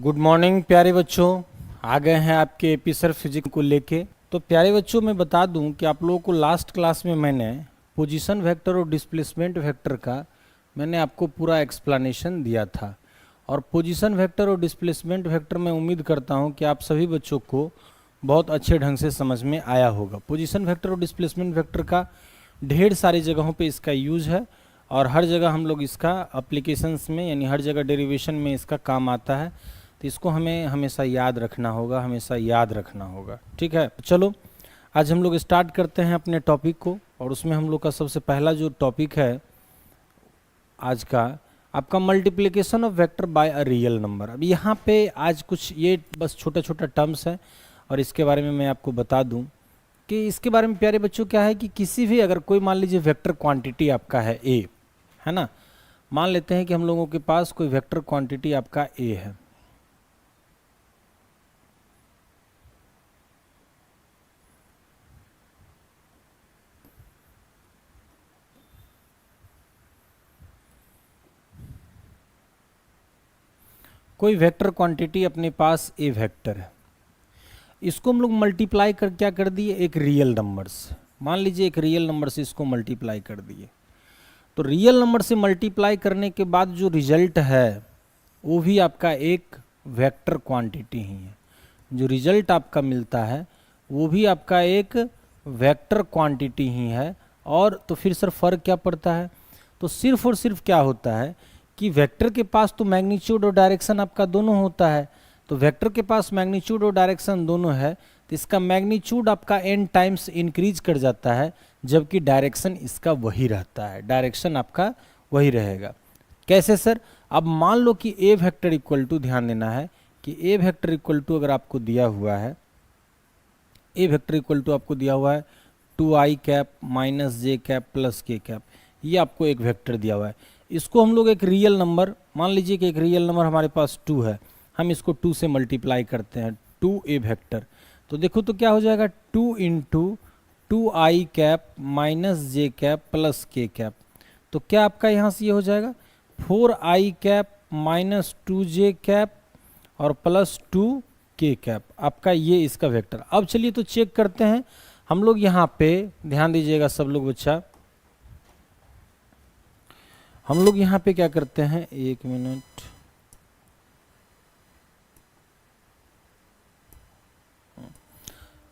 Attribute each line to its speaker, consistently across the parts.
Speaker 1: Good morning प्यारे बच्चों। आ गए हैं आपके एपी सर फिजिक्स को लेके। तो प्यारे बच्चों मैं बता दूं कि आप लोगों को लास्ट क्लास में मैंने पोजीशन वेक्टर और डिस्प्लेसमेंट वेक्टर का मैंने आपको पूरा एक्सप्लेनेशन दिया था। और पोजीशन वेक्टर और डिस्प्लेसमेंट वेक्टर मैं उम्मीद करता हूं कि आप सभी बच्चों को बहुत अच्छे ढंग से समझ में आया होगा। पोजीशन वेक्टर और डिस्प्लेसमेंट वेक्टर का ढेर सारी जगहों पे इसका यूज है और हर जगह हम लोग इसका एप्लीकेशंस में यानी हर जगह डेरिवेशन में इसका काम आता है। तो इसको हमें हमेशा याद रखना होगा, ठीक है। चलो आज हम लोग स्टार्ट करते हैं अपने टॉपिक को। और उसमें हम लोग का सबसे पहला जो टॉपिक है आज का आपका multiplication of vector by a real number. अब यहाँ पे आज कुछ ये बस छोटा छोटा टर्म्स है और इसके बारे में मैं आपको बता दूं कि इसके बारे में प्यारे बच्चों क्या है कि किसी भी अगर कोई मान लीजिए वेक्टर क्वांटिटी आपका है ए, है ना। मान लेते हैं कि हम लोगों के पास कोई वेक्टर क्वांटिटी आपका ए है। कोई वेक्टर क्वांटिटी अपने पास ए वेक्टर है, इसको हम लोग मल्टीप्लाई कर क्या कर दिए एक रियल नंबर से। मान लीजिए एक रियल नंबर से इसको मल्टीप्लाई कर दिए। तो रियल नंबर से मल्टीप्लाई करने के बाद जो रिजल्ट है वो भी आपका एक वेक्टर क्वांटिटी ही है। जो रिजल्ट आपका मिलता है वो भी आपका एक वेक्टर क्वांटिटी ही है। और तो फिर सर फर्क क्या पड़ता है? तो सिर्फ और सिर्फ क्या होता है कि वेक्टर के पास तो मैग्नीट्यूड और डायरेक्शन आपका दोनों होता है। तो वेक्टर के पास मैग्नीट्यूड और डायरेक्शन दोनों है तो इसका मैग्नीट्यूड आपका n टाइम्स इंक्रीज कर जाता है, जबकि डायरेक्शन इसका वही रहता है, डायरेक्शन आपका वही रहेगा। कैसे सर? अब मान लो कि ए वेक्टर इक्वल टू, ध्यान देना है कि ए वेक्टर इक्वल टू अगर आपको दिया हुआ है, ए वेक्टर इक्वल टू आपको दिया हुआ है 2i कैप माइनस जे कैप प्लस के कैप, ये आपको एक वेक्टर दिया हुआ है। इसको हम लोग एक रियल नंबर, मान लीजिए कि एक रियल नंबर हमारे पास 2 है, हम इसको 2 से मल्टीप्लाई करते हैं 2a वेक्टर। तो देखो तो क्या हो जाएगा 2 इंटू 2i कैप माइनस जे कैप प्लस के कैप। तो क्या आपका यहाँ से ये हो जाएगा 4i cap minus 2j cap और प्लस 2k कैप, आपका ये इसका वेक्टर। अब चलिए तो चेक करते हैं हम लोग। यहाँ पे ध्यान दीजिएगा सब लोग बच्चा, हम लोग यहाँ पे क्या करते हैं, एक मिनट,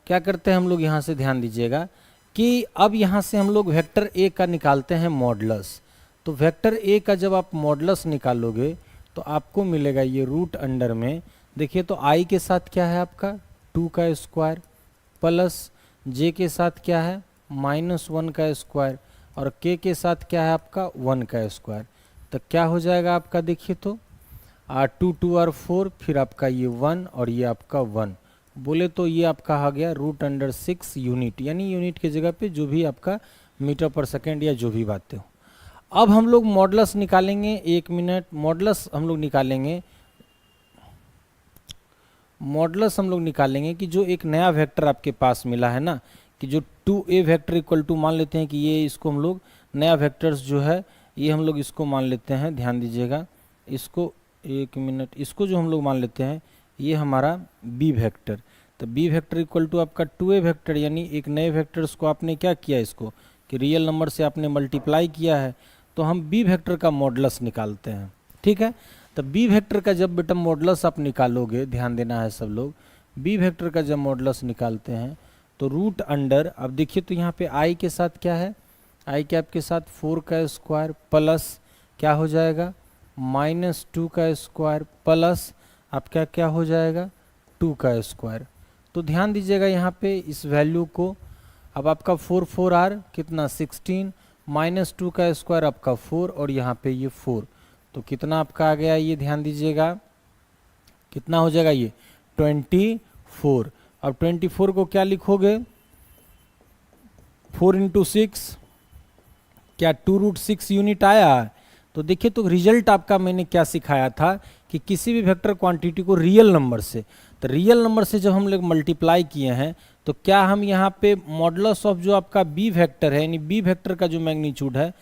Speaker 1: क्या करते हैं हम लोग यहाँ से, ध्यान दीजिएगा कि अब यहाँ से हम लोग वेक्टर ए का निकालते हैं मॉडुलस। तो वेक्टर ए का जब आप मॉडुलस निकालोगे तो आपको मिलेगा ये रूट अंडर में, देखिए तो आई के साथ क्या है आपका 2 का स्क्वायर प्लस जे के साथ क्या है -1 का स्क्वायर और के साथ क्या है आपका 1 का स्क्वायर। तो क्या हो जाएगा आपका, देखिए तो 2 2 और 4, फिर आपका ये 1 और ये आपका 1, बोले तो ये आपका आ गया रूट अंडर 6 यूनिट, यानी यूनिट की जगह पे जो भी आपका मीटर पर सेकेंड या जो भी बातें हो। अब हम लोग मॉडुलस निकालेंगे, एक मिनट, मॉडुलस हम लोग निकालेंगे, मॉडुलस हम लोग निकालेंगे कि जो एक नया वेक्टर आपके पास मिला है ना, कि जो 2a वेक्टर इक्वल टू, मान लेते हैं कि ये इसको हम लोग नया वेक्टर्स जो है ये हम लोग इसको मान लेते हैं, ध्यान दीजिएगा इसको, एक मिनट, इसको जो हम लोग मान लेते हैं ये हमारा b वेक्टर। तो b वेक्टर इक्वल टू आपका 2a वेक्टर, यानी एक नए वेक्टर्स को आपने क्या किया, इसको कि रियल नंबर से आपने मल्टीप्लाई किया है। तो हम b वेक्टर का मॉडुलस निकालते हैं, ठीक है। तो b वेक्टर का जब बेटा मॉडुलस आप निकालोगे, ध्यान देना है सब लोग, b वेक्टर का जब मॉडुलस निकालते हैं तो रूट अंडर, अब देखिए तो यहाँ पे i के साथ क्या है, i कैप के साथ 4 का स्क्वायर प्लस क्या हो जाएगा -2 का स्क्वायर प्लस आपका क्या हो जाएगा 2 का स्क्वायर। तो ध्यान दीजिएगा यहाँ पे इस वैल्यू को, अब आपका 4 4 आर कितना 16 -2 का स्क्वायर आपका 4 और यहाँ पे ये 4, तो कितना आपका आ गया, ये ध्यान दीजिएगा कितना हो जाएगा ये 24। अब 24 को क्या लिखोगे 4 इंटू 6, क्या 2√6 यूनिट आया। तो देखिए तो रिजल्ट आपका मैंने क्या सिखाया था कि किसी भी वेक्टर क्वांटिटी को रियल नंबर से, तो रियल नंबर से जब हम लोग मल्टीप्लाई किए हैं तो क्या हम यहाँ पे मॉडुलस ऑफ जो आपका बी वेक्टर है, यानी बी वेक्टर का जो मैग्नीट्यूड है,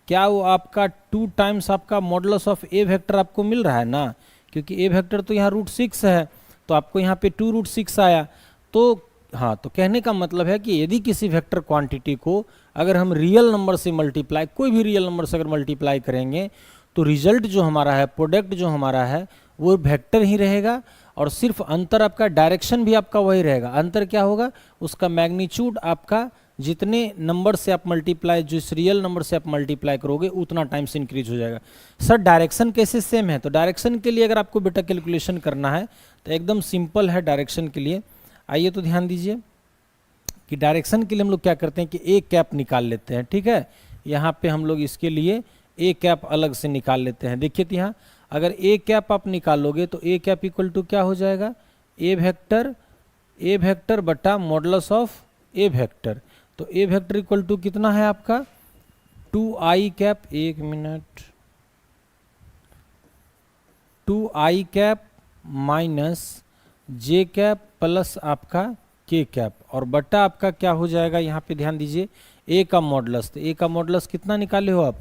Speaker 1: क्या वो आपका 2 टाइम्स आपका मॉडुलस ऑफ ए वेक्टर आपको मिल रहा है ना, क्योंकि ए वेक्टर तो यहाँ √6 है, तो आपको यहाँ पे 2√6 आया। तो हाँ, तो कहने का मतलब है कि यदि किसी वेक्टर क्वांटिटी को अगर हम रियल नंबर से मल्टीप्लाई, कोई भी रियल नंबर से अगर मल्टीप्लाई करेंगे तो रिजल्ट जो हमारा है, प्रोडक्ट जो हमारा है वो वेक्टर ही रहेगा, और सिर्फ अंतर आपका डायरेक्शन भी आपका वही रहेगा। अंतर क्या होगा, उसका मैग्नीट्यूड आपका जितने नंबर से आप मल्टीप्लाई, जिस रियल नंबर से आप मल्टीप्लाई करोगे उतना टाइम्स इंक्रीज हो जाएगा। सर डायरेक्शन कैसे सेम है, तो डायरेक्शन के लिए अगर आपको बेटा कैलकुलेशन करना है तो एकदम सिंपल है डायरेक्शन के लिए। आइए तो ध्यान दीजिए कि डायरेक्शन के लिए हम लोग क्या करते हैं कि ए कैप निकाल लेते हैं, ठीक है। यहाँ पे हम लोग इसके लिए ए कैप अलग से निकाल लेते हैं। देखिए तो यहाँ अगर ए कैप आप निकालोगे तो ए कैप इक्वल टू क्या हो जाएगा, ए वेक्टर बटा मॉडुलस ऑफ ए वेक्टर। तो ए वेक्टर इक्वल टू कितना है आपका 2i कैप, एक मिनट, 2i कैप माइनस जे कैप प्लस आपका के कैप, और बटा आपका क्या हो जाएगा, यहाँ पे ध्यान दीजिए ए का मॉडुलस। तो ए का मॉडुलस कितना निकाले हो आप,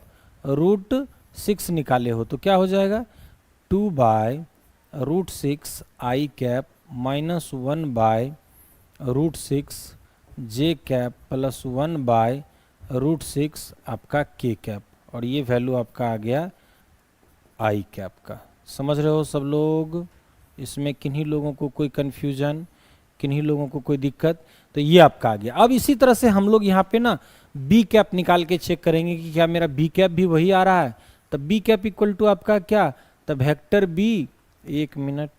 Speaker 1: √6 निकाले हो, तो क्या हो जाएगा 2/√6 आई कैप माइनस 1/√6 जे कैप प्लस 1/√6 आपका के कैप, और ये वैल्यू आपका आ गया आई कैप का। समझ रहे हो सब लोग, इसमें किन्हीं लोगों को कोई कन्फ्यूजन, किन्हीं लोगों को कोई दिक्कत, तो ये आपका आ गया। अब इसी तरह से हम लोग यहाँ पे ना बी कैप निकाल के चेक करेंगे कि क्या मेरा बी कैप भी वही आ रहा है। तब बी कैप इक्वल टू आपका क्या, तब वेक्टर बी, एक मिनट,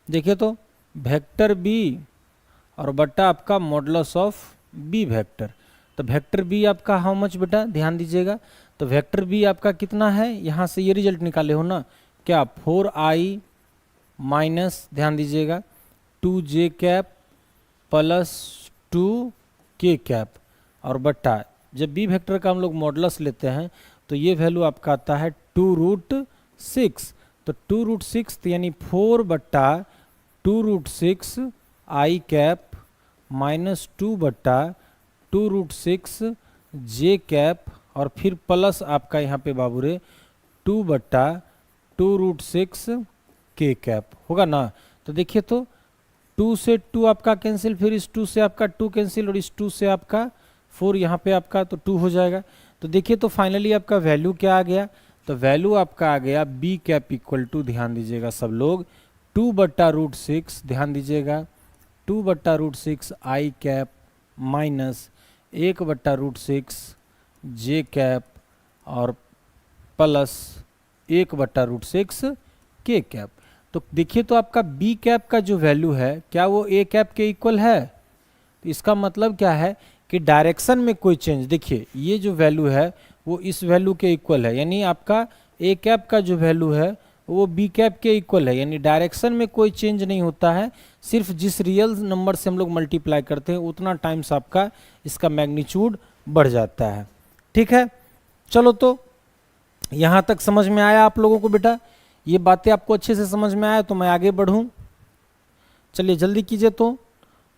Speaker 1: देखिए तो वेक्टर बी और बटा आपका मॉडुलस ऑफ बी वेक्टर। तो वेक्टर बी आपका हाउ मच बेटा, ध्यान दीजिएगा, तो वेक्टर बी आपका कितना है, यहाँ से ये रिजल्ट निकाले हो ना, क्या 4i माइनस, ध्यान दीजिएगा 2j cap plus 2k cap, और बटा जब बी वेक्टर का हम लोग मॉडुलस लेते हैं तो ये वैल्यू आपका आता है 2√6। तो 2√6 यानी 4/2√6 आई कैप माइनस 2/2√6 जे कैप, और फिर प्लस आपका यहाँ पे बाबूरे 2/2√6 के कैप होगा ना। तो देखिए तो 2 से 2 आपका कैंसिल, फिर इस 2 से आपका 2 कैंसिल, और इस 2 से आपका 4 यहाँ पे आपका तो 2 हो जाएगा। तो देखिए तो फाइनली आपका वैल्यू क्या आ गया, तो वैल्यू आपका आ गया बी कैप इक्वल टू, ध्यान दीजिएगा सब लोग, 2/√6, ध्यान दीजिएगा 2/√6 आई कैप माइनस 1/√6 जे कैप, और प्लस 1/√6 के कैप। तो देखिए तो आपका बी कैप का जो वैल्यू है क्या वो ए कैप के इक्वल है। तो इसका मतलब क्या है कि डायरेक्शन में कोई चेंज, देखिए ये जो वैल्यू है वो इस वैल्यू के इक्वल है, यानी आपका ए कैप का जो वैल्यू है वो बी कैप के इक्वल है, यानी डायरेक्शन में कोई चेंज नहीं होता है, सिर्फ जिस रियल नंबर से हम लोग मल्टीप्लाई करते हैं उतना टाइम्स आपका इसका मैग्नीट्यूड बढ़ जाता है। ठीक है, चलो तो यहाँ तक समझ में आया आप लोगों को बेटा, ये बातें आपको अच्छे से समझ में आया तो मैं आगे बढ़ूँ। चलिए जल्दी कीजिए, तो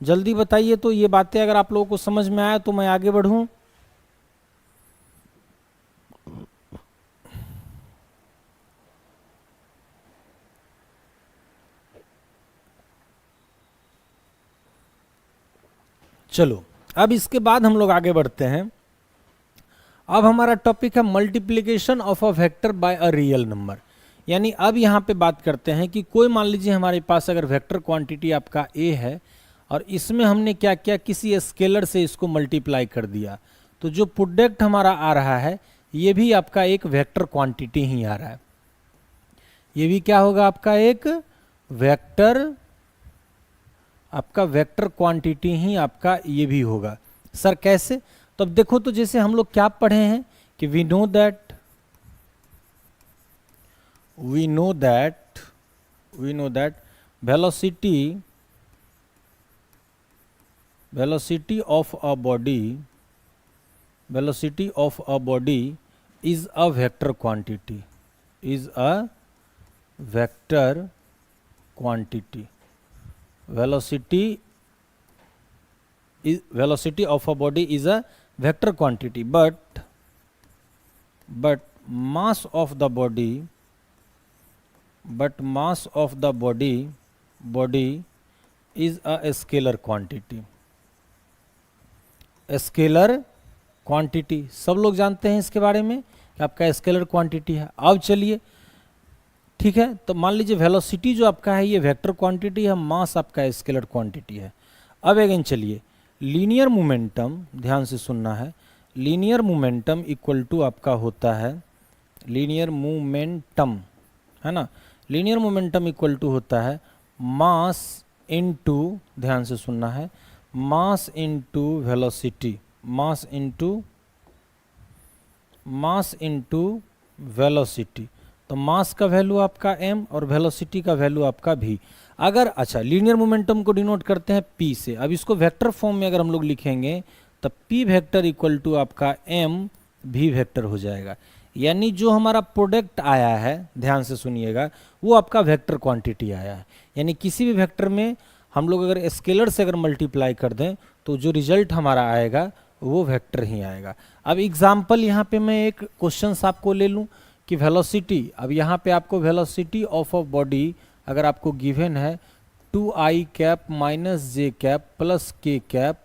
Speaker 1: जल्दी बताइए, तो ये बातें अगर आप लोगों को समझ में आया तो मैं आगे बढ़ूँ। चलो अब इसके बाद हम लोग आगे बढ़ते हैं। अब हमारा टॉपिक है multiplication of a vector by a real number, यानी अब यहाँ पे बात करते हैं कि कोई मान लीजिए हमारे पास अगर वेक्टर क्वांटिटी आपका ए है और इसमें हमने क्या किया, किसी स्केलर से इसको मल्टीप्लाई कर दिया, तो जो प्रोडक्ट हमारा आ रहा है ये भी आपका एक वेक्टर क्वांटिटी ही आ रहा है, ये भी क्या होगा आपका एक वेक्टर, आपका वेक्टर क्वांटिटी ही आपका ये भी होगा। सर कैसे, तो अब देखो तो जैसे हम लोग क्या पढ़े हैं कि we know that velocity of a body is a vector quantity, velocity velocity of a body is a vector quantity, but mass of the body is a scalar quantity. Scalar quantity सब लोग जानते हैं इसके बारे में कि आपका scalar quantity है. अब चलिए ठीक है, तो मान लीजिए वेलोसिटी जो आपका है ये वेक्टर क्वांटिटी है, मास आपका स्केलर क्वांटिटी है. अब अगेन चलिए, लीनियर मोमेंटम ध्यान से सुनना है. लीनियर मोमेंटम इक्वल टू आपका होता है, लीनियर मोमेंटम है ना, लीनियर मोमेंटम इक्वल टू होता है मास इनटू, ध्यान से सुनना है, mass into velocity, mass into velocity. तो मास का वैल्यू आपका m और वेलोसिटी का वैल्यू आपका v. अगर अच्छा लीनियर मोमेंटम को डिनोट करते हैं p से. अब इसको वेक्टर फॉर्म में अगर हम लोग लिखेंगे तो p वेक्टर इक्वल टू आपका m v वेक्टर हो जाएगा. यानी जो हमारा प्रोडक्ट आया है, ध्यान से सुनिएगा, वो आपका वेक्टर क्वांटिटी आया है. यानी किसी भी वेक्टर में हम लोग अगर स्केलर से अगर मल्टीप्लाई कर दें तो जो रिजल्ट हमारा आएगा वो वेक्टर ही आएगा. अब एग्जाम्पल यहाँ पे मैं एक क्वेश्चन आपको ले लूँ कि वेलोसिटी, अब यहाँ पे आपको वेलोसिटी ऑफ अ बॉडी अगर आपको गिवन है 2i कैप माइनस जे कैप प्लस के कैप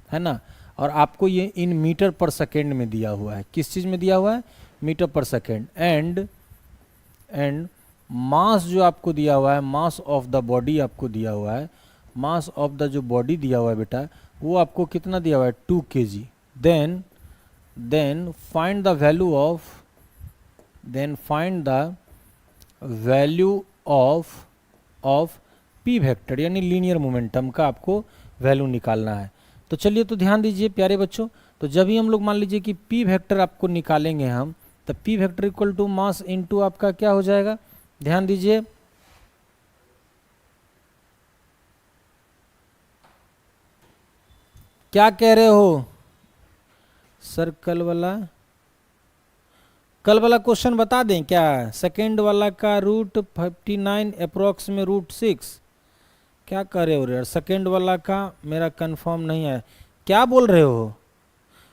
Speaker 1: है ना, और आपको ये इन मीटर पर सेकेंड में दिया हुआ है. किस चीज़ में दिया हुआ है? मीटर पर सेकेंड. एंड मास जो आपको दिया हुआ है, मास ऑफ द बॉडी आपको दिया हुआ है, मास ऑफ द जो बॉडी दिया हुआ है बेटा वो आपको कितना दिया हुआ है? 2 kg. Then find the value of P vector, यानी लीनियर मोमेंटम का आपको वैल्यू निकालना है. तो चलिए, तो ध्यान दीजिए प्यारे बच्चों, तो जब भी हम लोग मान लीजिए कि पी वेक्टर आपको निकालेंगे हम, तो P vector equal to mass into आपका क्या हो जाएगा? ध्यान दीजिए, क्या कह रहे हो सर? कल वाला क्वेश्चन बता दें क्या? सेकेंड वाला का √59 अप्रोक्स में √6. क्या कर रहे हो यार? सेकेंड वाला का मेरा कंफर्म नहीं है, क्या बोल रहे हो?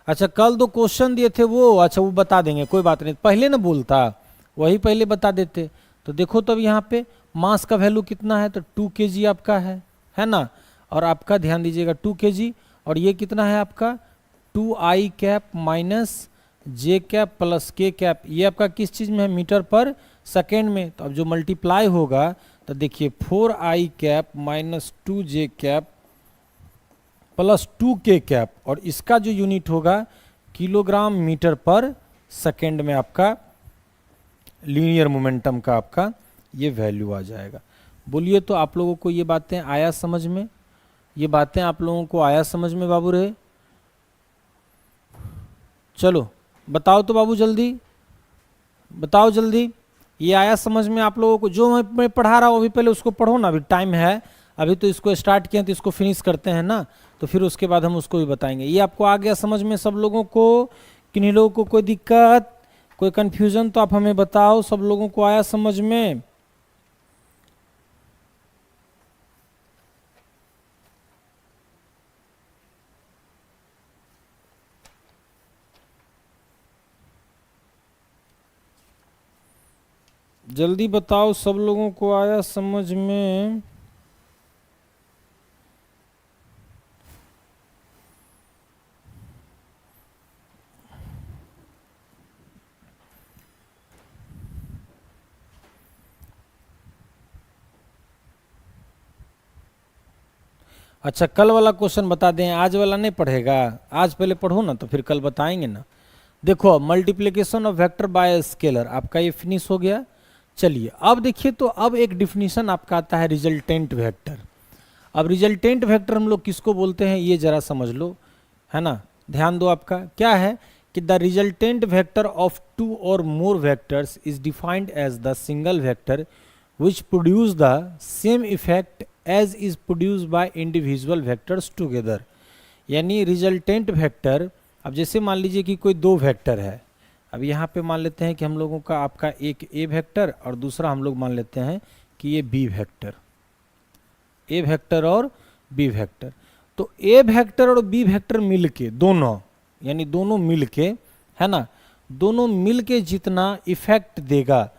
Speaker 1: अच्छा, कल दो क्वेश्चन दिए थे वो, अच्छा वो बता देंगे, कोई बात नहीं. पहले ना बोलता, वही पहले बता देते. तो देखो, तब यहाँ पे मास का वैल्यू कितना है? तो 2 kg आपका है ना, और आपका ध्यान दीजिएगा 2 kg, और ये कितना है आपका 2i कैप माइनस जे कैप प्लस के कैप. ये आपका किस चीज़ में है? मीटर पर सेकेंड में. तो अब जो मल्टीप्लाई होगा तो देखिए 4i cap minus 2j cap plus 2k cap, और इसका जो यूनिट होगा किलोग्राम मीटर पर सेकेंड में आपका लीनियर मोमेंटम का आपका ये वैल्यू आ जाएगा. बोलिए, तो आप लोगों को ये बातें आया समझ में? ये बातें आप लोगों को आया समझ में बाबू रे? चलो बताओ तो बाबू, जल्दी बताओ, जल्दी. ये आया समझ में आप लोगों को? जो मैं पढ़ा रहा हूँ अभी पहले उसको पढ़ो ना, अभी टाइम है. अभी तो इसको स्टार्ट किया तो इसको फिनिश करते हैं ना, तो फिर उसके बाद हम उसको भी बताएंगे. ये आपको आ गया समझ में सब लोगों को? किन्हीं लोगों को कोई दिक्कत, कोई कंफ्यूजन तो आप हमें बताओ. सब लोगों को आया समझ में? जल्दी बताओ, सब लोगों को आया समझ में? अच्छा, कल वाला क्वेश्चन बता दें, आज वाला नहीं पढ़ेगा? आज पहले पढ़ो ना, तो फिर कल बताएंगे ना. देखो, multiplication of vector by scalar आपका ये फिनिश हो गया. चलिए, अब देखिए, तो अब एक डिफिनीशन आपका आता है रिजल्टेंट वेक्टर. अब रिजल्टेंट वेक्टर हम लोग किसको बोलते हैं ये जरा समझ लो, है ना. ध्यान दो, आपका क्या है कि द रिजल्टेंट वेक्टर ऑफ 2 और more vectors is defined as the single vector which produce the same effect as is produce by individual vectors together. यानी रिजल्टेंट वेक्टर, अब जैसे मान लीजिए कि कोई 2 वेक्टर है. अब यहाँ पे मान लेते हैं कि हम लोगों का आपका एक ए वेक्टर और दूसरा हम लोग मान लेते हैं कि ये बी वेक्टर, ए वेक्टर और बी वेक्टर. तो ए वेक्टर और बी वेक्टर मिलके दोनों, यानी दोनों मिलके, है ना, दोनों मिलके जितना इफेक्ट देगा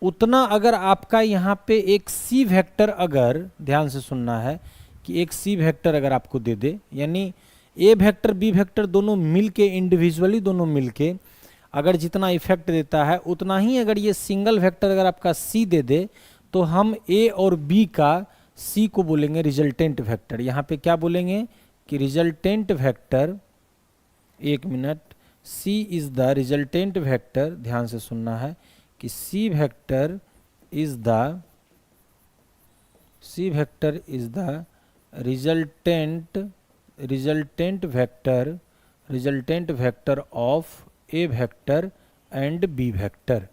Speaker 1: उतना, अगर आपका यहाँ पे एक सी वेक्टर, अगर ध्यान से सुनना है कि एक सी वेक्टर अगर आपको दे दे, यानी ए वेक्टर बी वेक्टर दोनों मिलके, इंडिविजुअली दोनों मिलके अगर जितना इफेक्ट देता है उतना ही अगर ये सिंगल वेक्टर अगर आपका सी दे दे, तो हम ए और बी का सी को बोलेंगे रिजल्टेंट वेक्टर। यहाँ पे क्या बोलेंगे कि रिजल्टेंट वेक्टर, एक मिनट, C is the resultant vector, ध्यान से सुनना है कि C vector is the resultant vector of A vector and B vector.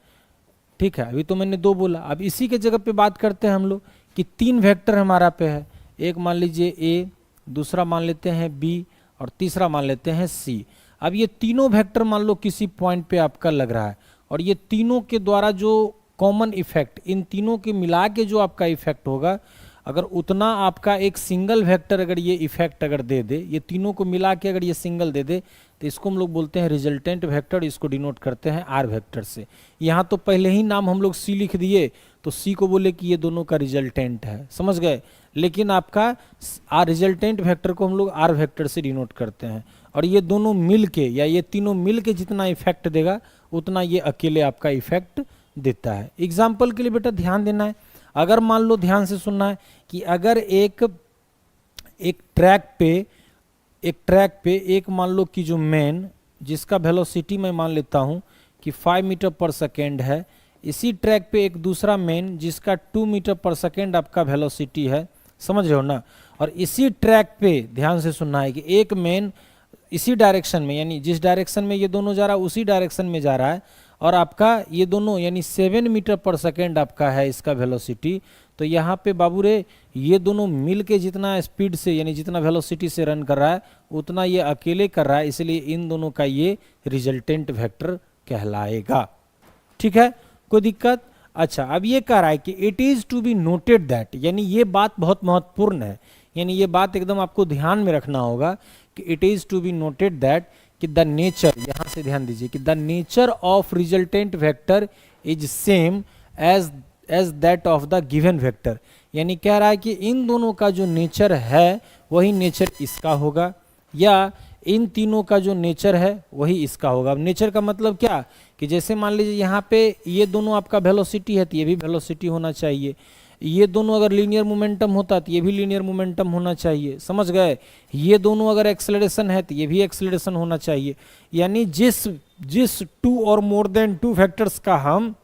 Speaker 1: ठीक है, अभी तो मैंने दो बोला, अब इसी के जगह पे बात करते हैं हम लोग कि तीन वेक्टर हमारा पे है, एक मान लीजिए ए, दूसरा मान लेते हैं बी और तीसरा मान लेते हैं सी। अब ये तीनों वेक्टर मान लो किसी पॉइंट पे आपका लग रहा है, और ये तीनों के द्वारा जो कॉमन इफेक्ट, इन तीनों के मिला के जो आपका इफेक्ट होगा, अगर उतना आपका एक सिंगल वेक्टर अगर ये इफेक्ट अगर दे दे, ये तीनों को मिला के अगर ये सिंगल दे दे, तो इसको हम लोग बोलते हैं रिजल्टेंट वेक्टर, इसको डिनोट करते हैं आर वेक्टर से। यहाँ तो पहले ही नाम हम लोग सी लिख दिए, तो सी को बोले कि ये दोनों का रिजल्टेंट है, समझ गए। लेकिन आपका आर रिजल्टेंट वेक्टर को हम लोग आर वेक्टर से डिनोट करते हैं, और ये दोनों मिल के या ये तीनों मिल के जितना इफेक्ट देगा उतना ये अकेले आपका इफेक्ट देता है। एग्जाम्पल के लिए बेटा ध्यान देना है, अगर मान लो, ध्यान से सुनना है कि अगर एक ट्रैक पे एक मान लो कि जो मैन, जिसका वेलोसिटी मैं मान लेता हूं कि 5 मीटर पर सेकेंड है, इसी ट्रैक पे एक दूसरा मैन जिसका 2 मीटर पर सेकेंड आपका वेलोसिटी है, समझ रहे हो ना। और इसी ट्रैक पे ध्यान से सुनना है कि एक मैन इसी डायरेक्शन में, यानी जिस डायरेक्शन में ये दोनों जा रहा है उसी डायरेक्शन में जा रहा है, और आपका ये दोनों यानी 7 मीटर पर सेकेंड आपका है इसका वेलोसिटी। तो यहाँ पे बाबू रे ये दोनों मिल के जितना स्पीड से, यानी जितना वेलोसिटी से रन कर रहा है उतना ये अकेले कर रहा है, इसलिए इन दोनों का ये रिजल्टेंट वेक्टर कहलाएगा। ठीक है, कोई दिक्कत? अच्छा, अब ये कह रहा है कि it is to be noted that, यानी ये बात बहुत महत्वपूर्ण है, यानी ये बात एकदम आपको ध्यान में रखना होगा कि it is to be noted that कि द नेचर, यहां से ध्यान दीजिए कि the nature of resultant vector is same as that of the given vector. यानी कह रहा है कि इन दोनों का जो नेचर है वही नेचर इसका होगा, या इन तीनों का जो नेचर है वही इसका होगा। अब नेचर का मतलब क्या कि जैसे मान लीजिए यहाँ पे ये दोनों आपका वेलोसिटी है तो ये भी वेलोसिटी होना चाहिए, ये दोनों अगर लीनियर मोमेंटम होता तो ये भी लीनियर मोमेंटम होना चाहिए, समझ गए। ये दोनों अगर एक्सेलरेशन है तो ये भी एक्सेलरेशन होना चाहिए। यानी जिस टू और मोर देन टू फैक्टर्स का हम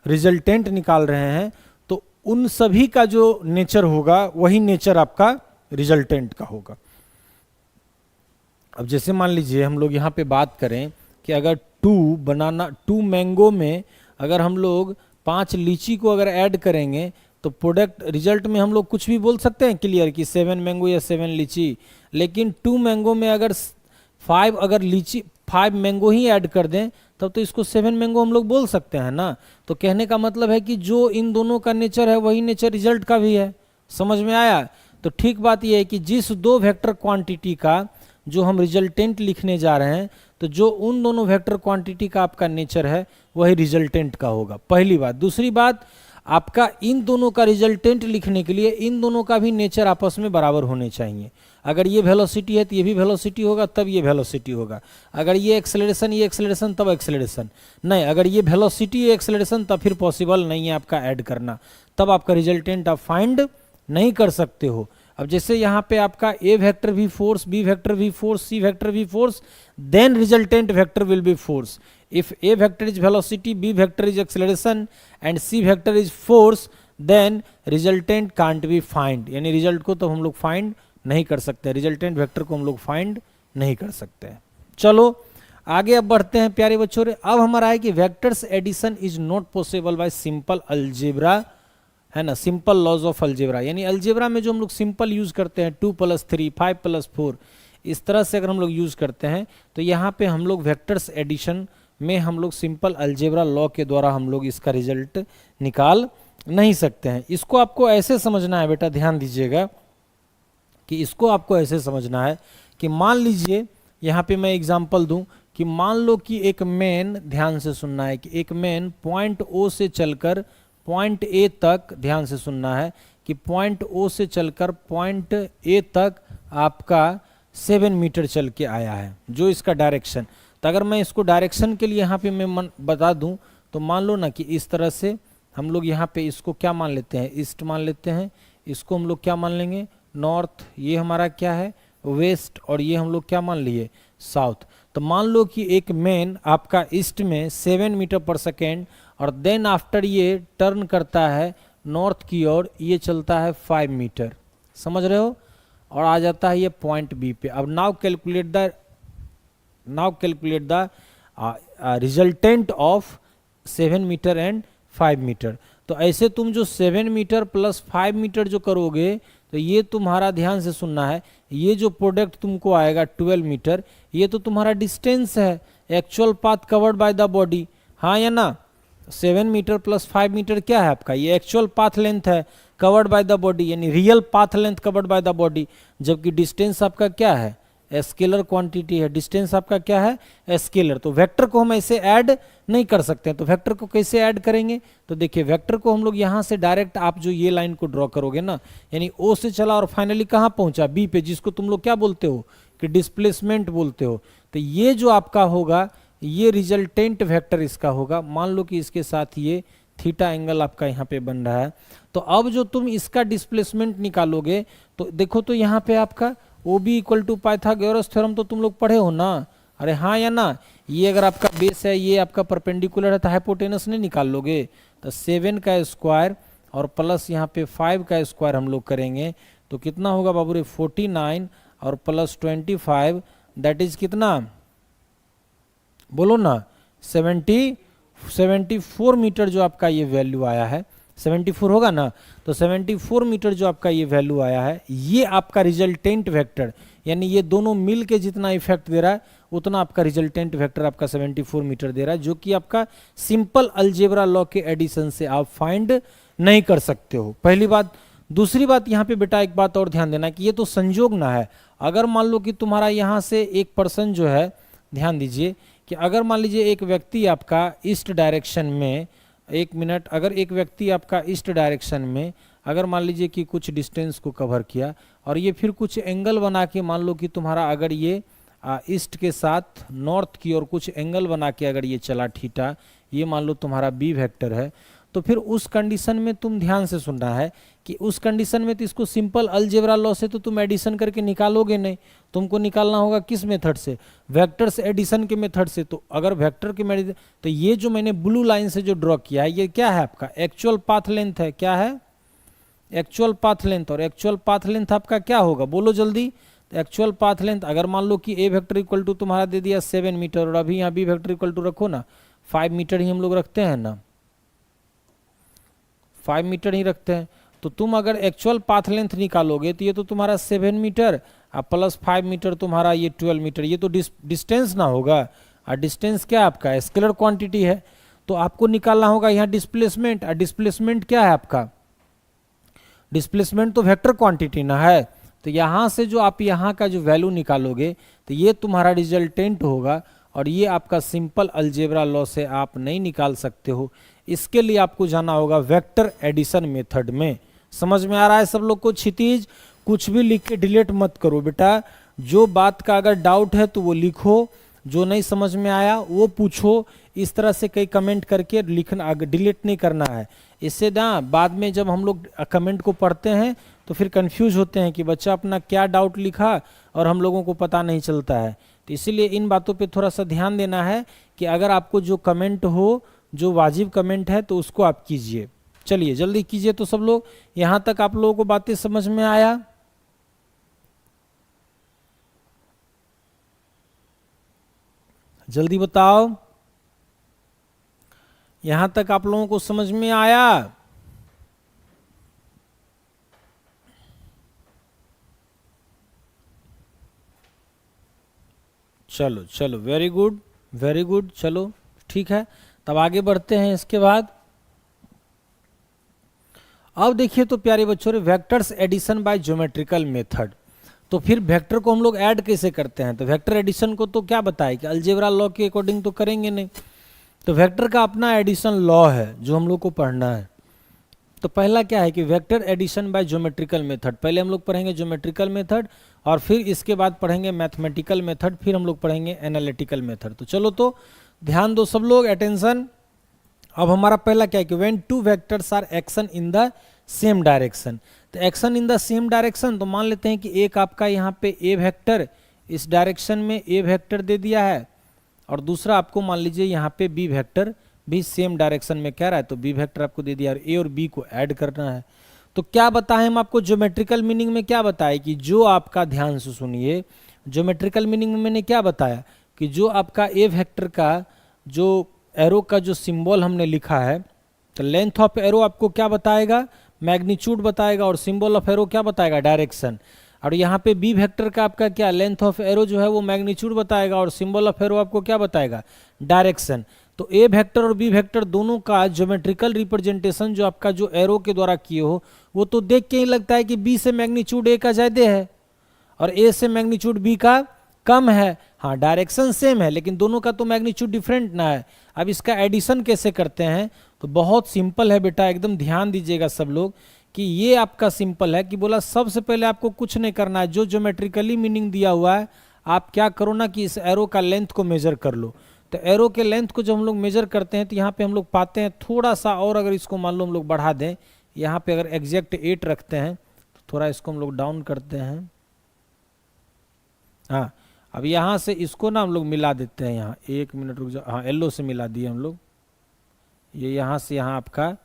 Speaker 1: रिजल्टेंट निकाल रहे हैं तो उन सभी का जो नेचर होगा वही नेचर आपका रिजल्टेंट का होगा। अब जैसे मान लीजिए हम लोग यहाँ पे बात करें कि अगर टू मैंगो में अगर हम लोग 5 लीची को अगर ऐड करेंगे तो प्रोडक्ट रिजल्ट में हम लोग कुछ भी बोल सकते हैं क्लियर कि 7 मैंगो या 7 लीची। लेकिन 2 मैंगो में अगर 5 मैंगो ही ऐड कर दें तब तो इसको 7 मैंगो हम लोग बोल सकते हैं ना। तो कहने का मतलब है कि जो इन दोनों का नेचर है वही नेचर रिजल्ट का भी है, समझ में आया। तो ठीक बात यह है कि जिस दो वेक्टर क्वांटिटी का जो हम रिजल्टेंट लिखने जा रहे हैं तो जो उन दोनों वेक्टर क्वांटिटी का आपका नेचर है वही रिजल्टेंट का होगा, पहली बात। दूसरी बात, आपका इन दोनों का रिजल्टेंट लिखने के लिए इन दोनों का भी नेचर आपस में बराबर होने चाहिए। अगर ये वेलोसिटी है तो ये भी वेलोसिटी होगा तब ये वेलोसिटी होगा, अगर ये एक्सेलरेशन तब एक्सेलरेशन नहीं, अगर ये वेलोसिटी एक्सेलरेशन तब फिर पॉसिबल नहीं है आपका ऐड करना, तब आपका रिजल्टेंट आप फाइंड नहीं कर सकते हो। अब जैसे यहाँ पे आपका ए वेक्टर भी फोर्स, बी वेक्टर भी फोर्स, सी वेक्टर भी force, then resultant vector will be force. If A vector is velocity, B vector is acceleration and C vector is force, then resultant can't be find. यानी result को तो हम लोग find नहीं कर सकते, resultant vector को हम लोग फाइंड नहीं कर सकते हैं। चलो आगे अब बढ़ते हैं प्यारे बच्चों। अब हमारा है कि vectors addition is not possible by simple algebra, है ना, सिंपल लॉज ऑफ अलजेब्रा। यानी अलजेब्रा में जो हम लोग सिंपल यूज करते हैं 2 + 3, 5 + 4, इस तरह से अगर हम लोग यूज करते हैं तो यहाँ पे हम लोग वेक्टर्स एडिशन में हम लोग सिंपल अलजेब्रा लॉ के द्वारा हम लोग इसका रिजल्ट निकाल नहीं सकते हैं। इसको आपको ऐसे समझना है बेटा, ध्यान दीजिएगा कि इसको आपको ऐसे समझना है कि मान लीजिए यहाँ पे मैं एग्जांपल दूं कि मान लो कि एक मैन, ध्यान से सुनना है कि एक मैन पॉइंट ओ से चलकर पॉइंट ए तक, ध्यान से सुनना है कि पॉइंट ओ से चलकर पॉइंट ए तक आपका 7 मीटर चल के आया है, जो इसका डायरेक्शन। तो अगर मैं इसको डायरेक्शन के लिए यहाँ पे मैं बता दूं तो मान लो ना कि इस तरह से हम लोग यहाँ पे इसको क्या मान लेते हैं, ईस्ट मान लेते हैं, इसको हम लोग क्या मान लेंगे, नॉर्थ, ये हमारा क्या है वेस्ट, और ये हम लोग क्या मान लिए साउथ। तो मान लो कि एक मैन आपका ईस्ट में 7 मीटर पर सेकेंड और देन आफ्टर ये टर्न करता है नॉर्थ की ओर, ये चलता है 5 मीटर, समझ रहे हो, और आ जाता है ये पॉइंट बी पे। अब now calculate the resultant of 7 metre and 5 metre. तो ऐसे तुम जो 7 मीटर प्लस 5 मीटर जो करोगे तो ये तुम्हारा, ध्यान से सुनना है, ये जो प्रोडक्ट तुमको आएगा 12 मीटर, ये तो तुम्हारा डिस्टेंस है, actual path covered by the body, हाँ या ना। 7 मीटर प्लस 5 मीटर क्या है आपका, ये एक्चुअल पाथ लेंथ है कवर्ड बाय द बॉडी, यानी real path length covered by the body. जबकि डिस्टेंस आपका क्या है, स्केलर क्वांटिटी है, डिस्टेंस आपका क्या है स्केलर। तो वेक्टर को हम ऐसे ऐड नहीं कर सकते हैं, तो वेक्टर को कैसे ऐड करेंगे, तो देखिए वेक्टर को हम लोग यहाँ से डायरेक्ट, आप जो ये लाइन को ड्रॉ करोगे ना, यानी ओ से चला और फाइनली कहाँ पहुंचा, बी पे, जिसको तुम लोग क्या बोलते हो कि डिस्प्लेसमेंट बोलते हो। तो ये जो आपका होगा ये रिजल्टेंट वेक्टर इसका होगा। मान लो कि इसके साथ ये थीटा एंगल आपका यहाँ पे बन रहा है। तो अब जो तुम इसका डिस्प्लेसमेंट निकालोगे तो देखो, तो यहाँ पे आपका O B equal to Pythagoras theorem तो तुम लोग पढ़े हो ना, अरे हाँ या ना। ये अगर आपका बेस है, ये आपका परपेंडिकुलर है, तो हाइपोटेनस नहीं निकाल लोगे। तो 7 का स्क्वायर और प्लस यहाँ पे 5 का स्क्वायर हम लोग करेंगे तो कितना होगा बाबू रे, 49 और प्लस 25 दैट इज कितना, बोलो ना, 74 मीटर जो आपका ये वैल्यू आया है, 74 होगा ना। तो 74 मीटर जो आपका ये वैल्यू आया है, ये आपका रिजल्टेंट वेक्टर, यानी ये दोनों मिल के जितना इफेक्ट दे रहा है उतना आपका रिजल्टेंट वेक्टर आपका 74 मीटर दे रहा है, जो कि आपका सिंपल अलजेब्रा लॉ के एडिशन से आप फाइंड नहीं कर सकते हो, पहली बात। दूसरी बात यहाँ पे बेटा एक बात और ध्यान देना कि ये तो संयोग ना है। अगर मान लो कि तुम्हारा यहाँ से एक पर्सन जो है, ध्यान दीजिए कि अगर मान लीजिए एक व्यक्ति आपका ईस्ट डायरेक्शन में, एक मिनट, अगर एक व्यक्ति आपका ईस्ट डायरेक्शन में अगर मान लीजिए कि कुछ डिस्टेंस को कवर किया और ये फिर कुछ एंगल बना के, मान लो कि तुम्हारा अगर ये ईस्ट के साथ नॉर्थ की ओर कुछ एंगल बना के अगर ये चला थीटा, ये मान लो तुम्हारा बी वेक्टर है, तो फिर उस कंडीशन में तुम ध्यान से सुनना है कि उस कंडीशन में तो इसको सिंपल अलजेब्रा लॉ से तो तुम एडिशन करके निकालोगे नहीं, तुमको निकालना होगा किस मेथड से, वेक्टर्स एडिशन के मेथड से। तो अगर वेक्टर के मेथड, तो ये जो मैंने ब्लू लाइन से जो ड्रॉ किया है ये क्या है आपका एक्चुअल पाथ लेंथ है, क्या है एक्चुअल पाथ लेंथ। और एक्चुअल पाथ लेंथ आपका क्या होगा, बोलो जल्दी। तो एक्चुअल पाथ लेंथ अगर मान लो कि ए वेक्टर इक्वल टू तुम्हारा दे दिया 7 मीटर और अभी यहाँ बी वेक्टर इक्वल टू रखो ना 5 मीटर ही हम लोग रखते हैं ना, 5 मीटर ही रखते हैं। तो तुम अगर एक्चुअल पाथ लेंथ निकालोगे तो ये तो तुम्हारा 7 मीटर और प्लस 5 मीटर तुम्हारा ये 12 मीटर, ये तो डिस्टेंस ना होगा। और डिस्टेंस क्या आपका स्केलर क्वांटिटी है, तो आपको निकालना होगा यहाँ डिस्प्लेसमेंट। और डिस्प्लेसमेंट क्या है आपका, डिस्प्लेसमेंट तो वेक्टर क्वांटिटी ना है। तो यहाँ से जो आप यहाँ का जो वैल्यू निकालोगे तो ये तुम्हारा रिजल्टेंट होगा, और ये आपका सिंपल अलजेब्रा लॉ से आप नहीं निकाल सकते हो। इसके लिए आपको जाना होगा वेक्टर एडिशन मेथड में। समझ में आ रहा है सब लोग को क्षितिज? कुछ भी लिख के डिलीट मत करो बेटा, जो बात का अगर डाउट है तो वो लिखो, जो नहीं समझ में आया वो पूछो। इस तरह से कई कमेंट करके लिखना, डिलीट नहीं करना है। इससे ना बाद में जब हम लोग कमेंट को पढ़ते हैं तो फिर कंफ्यूज होते हैं कि बच्चा अपना क्या डाउट लिखा और हम लोगों को पता नहीं चलता है। तो इसीलिए इन बातों पे थोड़ा सा ध्यान देना है कि अगर आपको जो कमेंट हो, जो वाजिब कमेंट है, तो उसको आप कीजिए। चलिए जल्दी कीजिए। तो सब लोग यहाँ तक आप लोगों को बातें समझ में आया? जल्दी बताओ, यहां तक आप लोगों को समझ में आया? चलो चलो, वेरी गुड वेरी गुड, चलो ठीक है। तब आगे बढ़ते हैं। इसके बाद अब देखिए तो प्यारे बच्चों, vectors addition by geometrical method. तो फिर वेक्टर को हम लोग ऐड कैसे करते हैं? तो वेक्टर एडिशन को तो क्या बताए कि अलजेब्रा लॉ के अकॉर्डिंग तो करेंगे नहीं, तो वेक्टर का अपना एडिशन लॉ है जो हम लोग को पढ़ना है। तो पहला क्या है कि vector addition by geometrical method, पहले हम लोग पढ़ेंगे ज्योमेट्रिकल मेथड और फिर इसके बाद पढ़ेंगे मैथमेटिकल मेथड, फिर हम लोग पढ़ेंगे एनालिटिकल मेथड। तो चलो तो ध्यान दो सब लोग, अटेंशन। अब हमारा पहला क्या है कि when two vectors are action in the same direction, तो action in the same direction, तो मान लेते हैं कि एक आपका यहाँ पे ए वेक्टर इस डायरेक्शन में ए वेक्टर दे दिया है और दूसरा आपको मान लीजिए यहाँ पे बी वेक्टर भी सेम डायरेक्शन में कह रहा है, तो बी वेक्टर आपको दे दिया और ए और बी को ऐड करना है। तो क्या बताएं हम आपको ज्योमेट्रिकल मीनिंग में, क्या बताए कि जो आपका, ध्यान से सुनिए, ज्योमेट्रिकल मीनिंग में मैंने क्या बताया कि जो आपका ए वेक्टर का जो एरो का जो सिंबल हमने लिखा है, तो लेंथ ऑफ एरो आपको क्या बताएगा, मैग्नीट्यूड बताएगा, और सिंबल ऑफ एरो क्या बताएगा, डायरेक्शन। और यहाँ पे बी वेक्टर का आपका क्या, लेंथ ऑफ एरो जो है वो मैग्नीट्यूड बताएगा और सिंबल ऑफ एरो आपको क्या बताएगा, डायरेक्शन। तो ए वेक्टर और बी वेक्टर दोनों का ज्योमेट्रिकल रिप्रेजेंटेशन जो आपका जो एरो के द्वारा किए हो, वो तो देख के ही लगता है कि बी से मैग्नीट्यूड ए का ज्यादा है और ए से मैग्नीट्यूड बी का कम है। हाँ, डायरेक्शन सेम है लेकिन दोनों का तो मैग्नीट्यूड डिफरेंट ना है। अब इसका एडिशन कैसे करते हैं, तो बहुत सिंपल है बेटा, एकदम ध्यान दीजिएगा सब लोग कि ये आपका सिंपल है कि बोला सबसे पहले आपको कुछ नहीं करना है, जो ज्योमेट्रिकली मीनिंग दिया हुआ है आप क्या करो ना कि इस एरो का लेंथ को मेजर कर लो। तो एरो के लेंथ को जब हम लोग मेजर करते हैं तो यहाँ पे हम लोग पाते हैं थोड़ा सा और, अगर इसको मान लो हम लोग बढ़ा दें, यहाँ पे अगर एग्जैक्ट 8 रखते हैं तो थोड़ा इसको हम लोग डाउन करते हैं। हाँ, अब यहाँ से इसको ना हम लोग मिला देते हैं, यहाँ 1 मिनट रुक जाओ, हाँ येलो से मिला दिए हम लोग, ये यहाँ से यहाँ आपका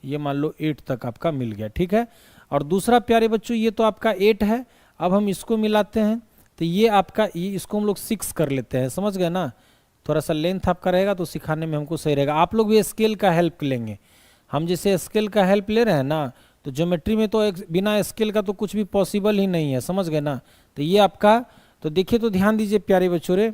Speaker 1: ये मान लो 8 तक आपका मिल गया, ठीक है। और दूसरा प्यारे बच्चों ये तो आपका 8 है, अब हम इसको मिलाते हैं तो ये आपका, ये इसको हम लोग 6 कर लेते हैं, समझ गए ना। थोड़ा सा लेंथ आपका रहेगा तो सिखाने में हमको सही रहेगा। आप लोग भी स्केल का हेल्प लेंगे, हम जैसे स्केल का हेल्प ले रहे हैं ना, तो ज्योमेट्री में तो बिना स्केल का तो कुछ भी पॉसिबल ही नहीं है, समझ गए ना। तो ये आपका, तो देखिए तो ध्यान दीजिए प्यारे बच्चों रे,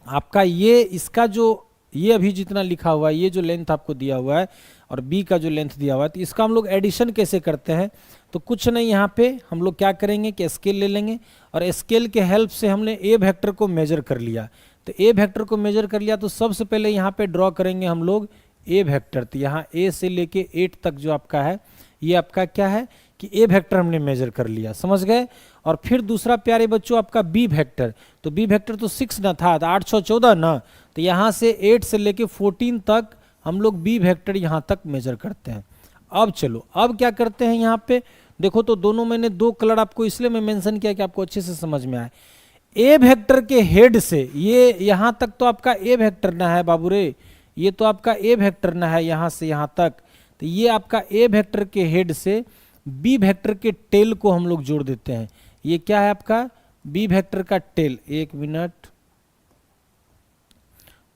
Speaker 1: आपका ये इसका जो ये अभी जितना लिखा हुआ है, ये जो लेंथ आपको दिया हुआ है और बी का जो लेंथ दिया हुआ है, तो इसका हम लोग एडिशन कैसे करते हैं, तो कुछ नहीं, यहाँ पे हम लोग क्या करेंगे कि स्केल ले लेंगे और स्केल के हेल्प से हमने ए वेक्टर को मेजर कर लिया। तो ए वेक्टर को मेजर कर लिया तो सबसे पहले यहाँ पे ड्रॉ करेंगे हम लोग ए वेक्टर। तो यहाँ ए से लेके 8 तक जो आपका है, ये आपका क्या है कि ए वेक्टर हमने मेजर कर लिया, समझ गए। और फिर दूसरा प्यारे बच्चों आपका बी वेक्टर, तो बी वेक्टर तो 6 ना था, तो 8 6 14 ना, तो यहाँ से 8 से लेके 14 तक हम लोग बी वेक्टर यहाँ तक मेजर करते हैं। अब चलो, अब क्या करते हैं यहाँ पे देखो, तो दोनों मैंने 2 कलर आपको इसलिए मैं मेंशन किया कि आपको अच्छे से समझ में आए। ए वेक्टर के हेड से ये यहाँ तक तो आपका ए वेक्टर ना है बाबू रे, ये तो आपका ए वेक्टर ना है यहाँ से यहाँ तक, तो ये आपका ए वेक्टर के हेड से बी वेक्टर के टेल को हम लोग जोड़ देते हैं। ये क्या है आपका बी वेक्टर का टेल, 1 मिनट,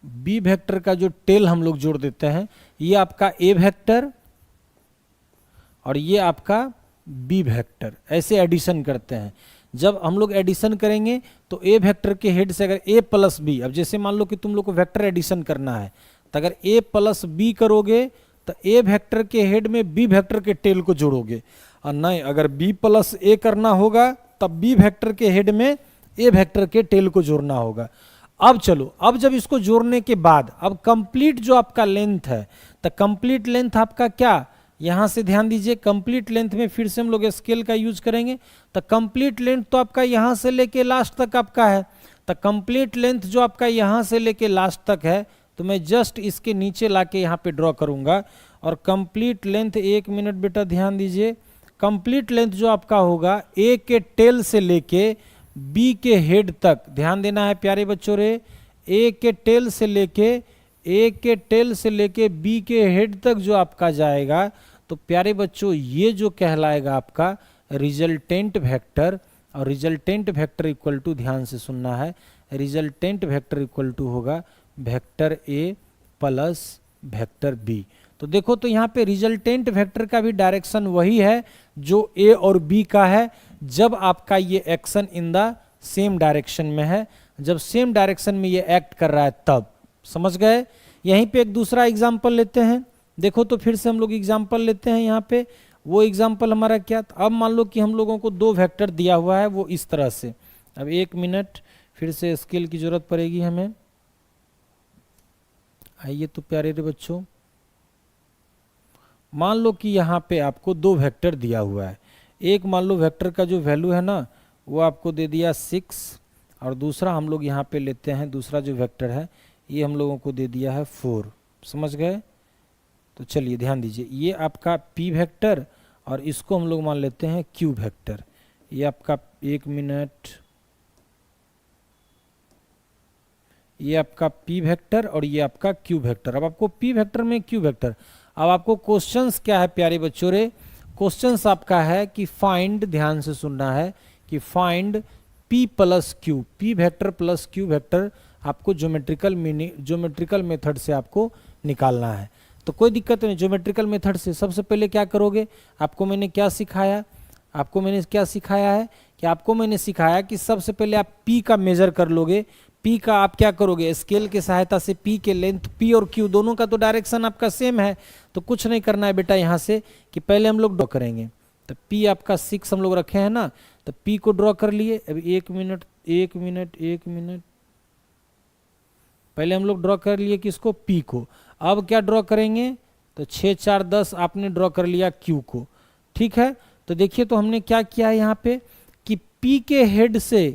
Speaker 1: बी वेक्टर का जो टेल हम लोग जोड़ देते हैं, ये आपका ए वेक्टर और ये आपका बी वेक्टर, ऐसे एडिशन करते हैं। जब हम लोग एडिशन करेंगे तो ए वेक्टर के हेड से अगर ए प्लस बी, अब जैसे मान लो कि तुम लोग को वेक्टर एडिशन करना है, तो अगर ए प्लस बी करोगे तो ए वेक्टर के हेड में बी वेक्टर के टेल को जोड़ोगे, और नहीं अगर बी प्लस ए करना होगा तब बी वेक्टर के हेड में ए वेक्टर के टेल को जोड़ना होगा। अब चलो, अब जब इसको जोड़ने के बाद अब कंप्लीट जो आपका लेंथ है, तो कंप्लीट लेंथ आपका क्या, यहां से ध्यान दीजिए, कंप्लीट लेंथ में फिर से हम लोग स्केल का यूज करेंगे, तो कंप्लीट लेंथ तो आपका यहां से लेके लास्ट तक आपका है, तो कंप्लीट लेंथ जो आपका यहां से लेके लास्ट तक है, तो मैं जस्ट इसके नीचे लाके यहाँ पे ड्रॉ करूंगा। और कंप्लीट लेंथ, 1 मिनट बेटा ध्यान दीजिए, कंप्लीट लेंथ जो आपका होगा ए के टेल से लेके बी के हेड तक, ध्यान देना है प्यारे बच्चों रे, ए के टेल से लेके बी के हेड तक जो आपका जाएगा, तो प्यारे बच्चों ये जो कहलाएगा आपका रिजल्टेंट वेक्टर, और रिजल्टेंट वेक्टर इक्वल टू, ध्यान से सुनना है, रिजल्टेंट वेक्टर इक्वल टू होगा vector A plus vector B. तो देखो तो यहाँ पे रिजल्टेंट वेक्टर का भी डायरेक्शन वही है जो ए और बी का है, जब आपका ये action in the same direction में है, जब सेम डायरेक्शन में ये एक्ट कर रहा है तब, समझ गए। यहीं पे एक दूसरा एग्जाम्पल लेते हैं, देखो तो फिर से हम लोग एग्जाम्पल लेते हैं यहाँ पे, वो एग्जाम्पल हमारा क्या था। अब मान लो कि हम लोगों को दो वेक्टर दिया हुआ है वो इस तरह से। अब 1 मिनट, फिर से स्केल की जरूरत पड़ेगी हमें। आइए तो प्यारे रे बच्चों, मान लो कि यहाँ पे आपको दो वेक्टर दिया हुआ है। एक मान लो वेक्टर का जो वैल्यू है ना वो आपको दे दिया 6, और दूसरा हम लोग यहाँ पे लेते हैं, दूसरा जो वेक्टर है ये हम लोगों को दे दिया है 4। समझ गए? तो चलिए ध्यान दीजिए, ये आपका p वेक्टर और इसको हम लोग मान लेते हैं q वेक्टर। ये आपका 1 मिनट, ये आपका p वेक्टर और ये आपका q वेक्टर। अब आपको p वेक्टर में q वेक्टर, अब आपको क्वेश्चंस क्या है प्यारे बच्चों रे? क्वेश्चंस आपका है कि फाइंड, ध्यान से सुनना है कि find p plus q, p vector plus q vector आपको ज्योमेट्रिकल मेथड से आपको निकालना है। तो कोई दिक्कत नहीं, ज्योमेट्रिकल मेथड से सबसे पहले क्या करोगे, आपको मैंने क्या सिखाया है कि आपको मैंने सिखाया कि सबसे पहले आप p का मेजर कर लोगे। p का आप क्या करोगे, स्केल की सहायता से p के लेंथ, p और q दोनों का तो डायरेक्शन आपका सेम है, तो कुछ नहीं करना है बेटा यहाँ से कि पहले हम लोग ड्रॉ करेंगे। तो p आपका 6 हम लोग रखे हैं ना, तो p को ड्रॉ कर लिए। अभी 1 मिनट, पहले हम लोग ड्रॉ कर लिए किसको, p को। अब क्या ड्रॉ करेंगे, तो 6 4 10 आपने ड्रॉ कर लिया q को। ठीक है, तो देखिए तो हमने क्या किया है यहाँ पे कि p के हेड से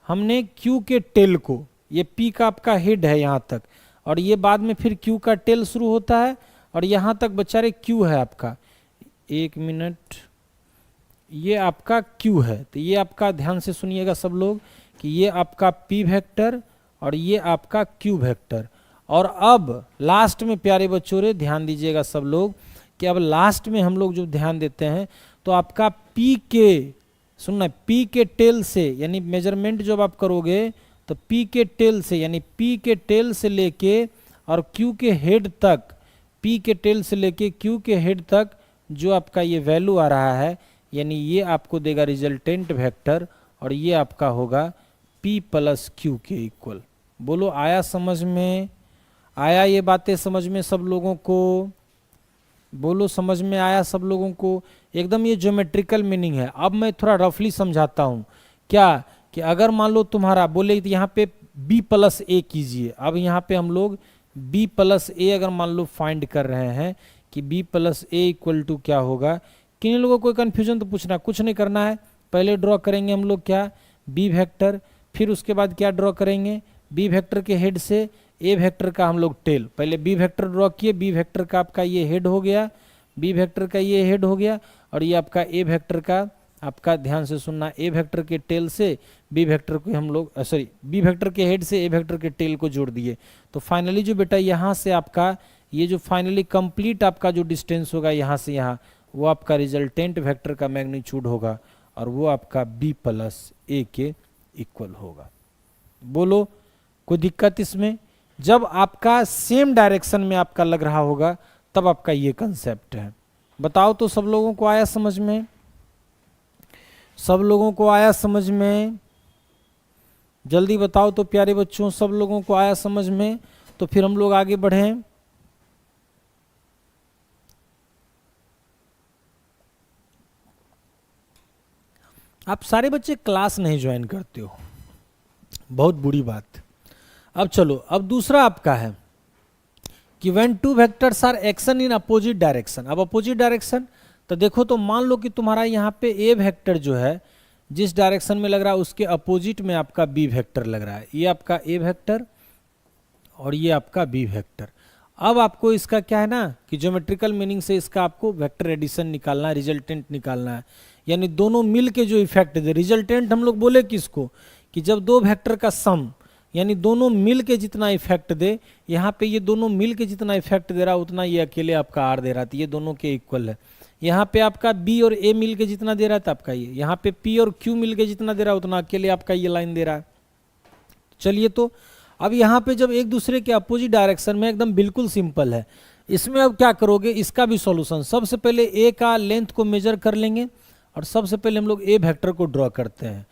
Speaker 1: हमने q के टेल को, ये p का आपका हेड है यहाँ तक, और ये बाद में फिर q का टेल शुरू होता है, और यहाँ तक बच्चा रे q है आपका। 1 मिनट, ये आपका q है। तो ये आपका ध्यान से सुनिएगा सब लोग कि ये आपका p वेक्टर और ये आपका q वेक्टर। और अब लास्ट में प्यारे बच्चों रे ध्यान दीजिएगा सब लोग कि अब लास्ट में हम लोग जो ध्यान देते हैं तो आपका p के, सुनना, p के टेल से, यानी मेजरमेंट जब आप करोगे तो p के टेल से, यानी p के टेल से लेके और q के हेड तक, p के टेल से लेके q के हेड तक जो आपका ये वैल्यू आ रहा है, यानी ये आपको देगा रिजल्टेंट वेक्टर, और ये आपका होगा p प्लस q के इक्वल। बोलो आया समझ में? आया ये बातें समझ में सब लोगों को? बोलो समझ में आया सब लोगों को? एकदम ये ज्योमेट्रिकल मीनिंग है। अब मैं थोड़ा रफली समझाता हूँ क्या, कि अगर मान लो तुम्हारा बोले तो यहाँ पे b प्लस a कीजिए। अब यहाँ पे हम लोग b प्लस a अगर मान लो फाइंड कर रहे हैं कि b plus a equal to क्या होगा। किन लोगों को कन्फ्यूजन तो पूछना, कुछ नहीं करना है। पहले ड्रॉ करेंगे हम लोग क्या, b वेक्टर, फिर उसके बाद क्या ड्रॉ करेंगे, b वेक्टर के हेड से a वेक्टर का हम लोग टेल। पहले b वेक्टर ड्रॉ किए, b वेक्टर का आपका ये हेड हो गया, b वेक्टर का ये हेड हो गया, और ये आपका a वेक्टर का, आपका ध्यान से सुनना, a वेक्टर के टेल से b वेक्टर को हम लोग, सॉरी, b वेक्टर के हेड से a वेक्टर के टेल को जोड़ दिए। तो फाइनली जो बेटा यहाँ से आपका ये जो फाइनली कंप्लीट आपका जो डिस्टेंस होगा यहाँ से यहाँ, वो आपका रिजल्टेंट वेक्टर का मैग्नीट्यूड होगा, और वो आपका b प्लस a के इक्वल होगा। बोलो कोई दिक्कत इसमें? जब आपका सेम डायरेक्शन में आपका लग रहा होगा तब आपका ये कंसेप्ट है। बताओ तो सब लोगों को आया समझ में? सब लोगों को आया समझ में? जल्दी बताओ तो प्यारे बच्चों, सब लोगों को आया समझ में? तो फिर हम लोग आगे बढ़ें। आप सारे बच्चे क्लास नहीं ज्वाइन करते हो, बहुत बुरी बात। अब चलो, अब दूसरा आपका है कि when two vectors are action in opposite direction. अब अपोजिट डायरेक्शन तो देखो, तो मान लो कि तुम्हारा यहाँ पे ए वेक्टर जो है जिस डायरेक्शन में लग रहा है उसके अपोजिट में आपका बी वेक्टर लग रहा है। ये आपका ए वेक्टर और ये आपका बी वेक्टर। अब आपको इसका क्या है ना कि ज्योमेट्रिकल मीनिंग से इसका आपको वेक्टर एडिशन निकालना है, रिजल्टेंट निकालना है, यानी दोनों मिल के जो इफेक्ट दे। रिजल्टेंट हम लोग बोले किसको, कि जब दो वेक्टर का सम, यानी दोनों मिल के जितना इफेक्ट दे, यहाँ पे ये दोनों मिल के जितना इफेक्ट दे रहा उतना ये अकेले आपका आर दे रहा था, ये दोनों के इक्वल है। यहाँ पे आपका बी और ए मिल के जितना दे रहा था आपका ये, यहाँ पे पी और क्यू मिल के जितना दे रहा उतना अकेले आपका ये लाइन दे रहा है। चलिए तो अब यहाँ पे जब एक दूसरे के अपोजिट डायरेक्शन में, एकदम बिल्कुल सिंपल है। इसमें अब क्या करोगे, इसका भी सॉल्यूशन, सबसे पहले ए का लेंथ को मेजर कर लेंगे और सबसे पहले हम लोग ए वेक्टर को ड्रॉ करते हैं।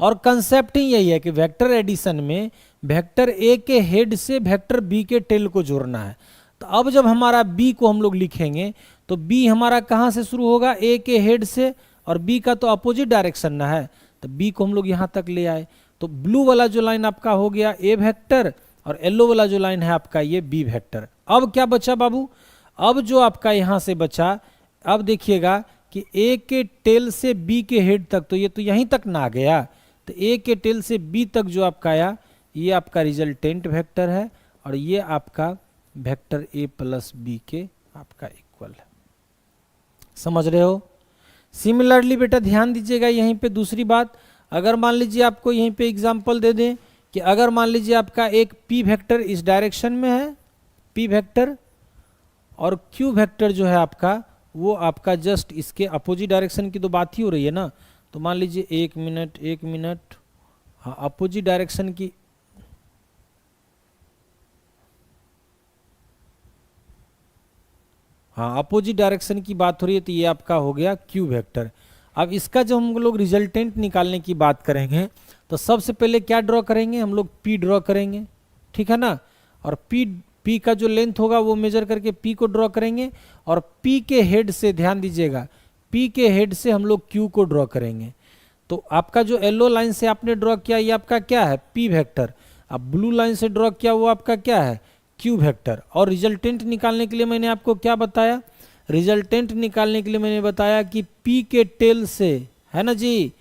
Speaker 1: और कंसेप्ट ही यही है कि वेक्टर एडिशन में वेक्टर ए के हेड से वेक्टर बी के टेल को जोड़ना है। तो अब जब हमारा बी को हम लोग लिखेंगे तो बी हमारा कहाँ से शुरू होगा, ए के हेड से, और बी का तो अपोजिट डायरेक्शन ना है, तो बी को हम लोग यहाँ तक ले आए। तो ब्लू वाला जो लाइन आपका हो गया ए वेक्टर, और येलो वाला जो लाइन है आपका ये बी वेक्टर। अब क्या बचा बाबू, अब जो आपका यहाँ से बचा, अब देखिएगा कि ए के टेल से बी के हेड तक, तो ये तो यहीं तक ना आ गया, तो ए के टेल से बी तक जो आपका आया ये आपका रिजल्टेंट वेक्टर है, और ये आपका वेक्टर ए प्लस बी के आपका इक्वल है। समझ रहे हो। सिमिलरली बेटा ध्यान दीजिएगा यहीं पे दूसरी बात, अगर मान लीजिए आपको यहीं पे एग्जांपल दे दें कि अगर मान लीजिए आपका एक पी वेक्टर इस डायरेक्शन में है, पी वेक्टर, और क्यू वेक्टर जो है आपका वो आपका जस्ट इसके अपोजिट डायरेक्शन की तो बात ही हो रही है ना, तो मान लीजिए एक मिनट, हाँ अपोजिट डायरेक्शन की, हाँ अपोजिट डायरेक्शन की बात हो रही है, तो ये आपका हो गया क्यू वेक्टर। अब इसका जब हम लोग रिजल्टेंट निकालने की बात करेंगे तो सबसे पहले क्या ड्रॉ करेंगे, हम लोग पी ड्रॉ करेंगे, ठीक है ना, और पी का जो लेंथ होगा वो मेजर करके पी को ड्रॉ करेंगे, और पी के हेड से ध्यान दीजिएगा, पी के हेड से हम लोग क्यू को ड्रॉ करेंगे। तो आपका जो येलो लाइन से आपने ड्रॉ किया ये आपका क्या है, पी वेक्टर, अब ब्लू लाइन से ड्रॉ किया वो आपका क्या है, क्यू वेक्टर। और रिजल्टेंट निकालने के लिए मैंने आपको क्या बताया, रिजल्टेंट निकालने के लिए मैंने बताया कि पी के टेल से, है ना जी,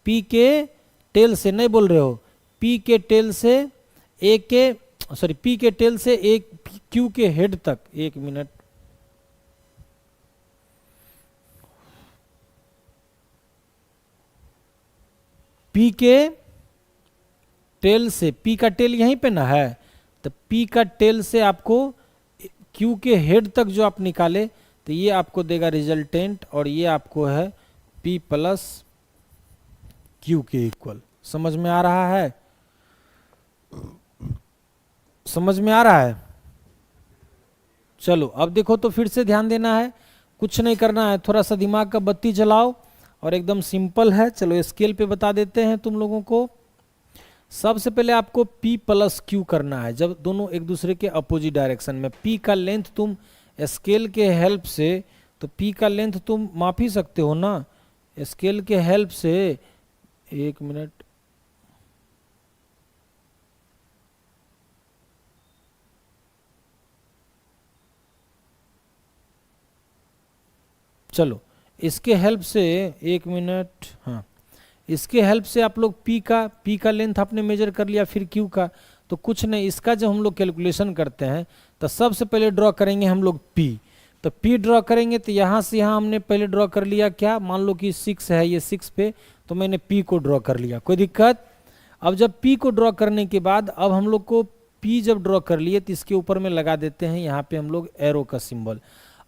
Speaker 1: पी के टेल से, नहीं बोल रहे हो, पी के टेल से ए के, सॉरी पी के टेल से एक क्यू के हेड तक, एक मिनट, पी के टेल से, पी का टेल यहीं पे ना है, तो पी का टेल से आपको क्यू के हेड तक जो आप निकाले तो ये आपको देगा रिजल्टेंट, और ये आपको है पी प्लस क्यू के इक्वल। समझ में आ रहा है, समझ में आ रहा है। चलो अब देखो तो फिर से ध्यान देना है, कुछ नहीं करना है, थोड़ा सा दिमाग का बत्ती जलाओ, और एकदम सिंपल है। चलो स्केल पे बता देते हैं तुम लोगों को। सबसे पहले आपको P प्लस क्यू करना है, जब दोनों एक दूसरे के अपोजिट डायरेक्शन में। P का लेंथ तुम स्केल के हेल्प से, तो P का लेंथ तुम माप ही सकते हो ना स्केल के हेल्प से। एक मिनट, चलो इसके हेल्प से, एक मिनट, हाँ इसके हेल्प से आप लोग P का लेंथ आपने मेजर कर लिया, फिर Q का, तो कुछ नहीं, इसका जब हम लोग कैलकुलेशन करते हैं तो सबसे पहले ड्रॉ करेंगे हम लोग P। तो P ड्रॉ करेंगे तो यहाँ से यहाँ हमने पहले ड्रॉ कर लिया क्या, मान लो कि 6 है, ये 6 पे, तो मैंने P को ड्रॉ कर लिया, कोई दिक्कत। अब जब P को ड्रॉ करने के बाद अब हम लोग को P जब ड्रॉ कर लिए तो इसके ऊपर में लगा देते हैं यहाँ पे हम लोग एरो का सिंबल।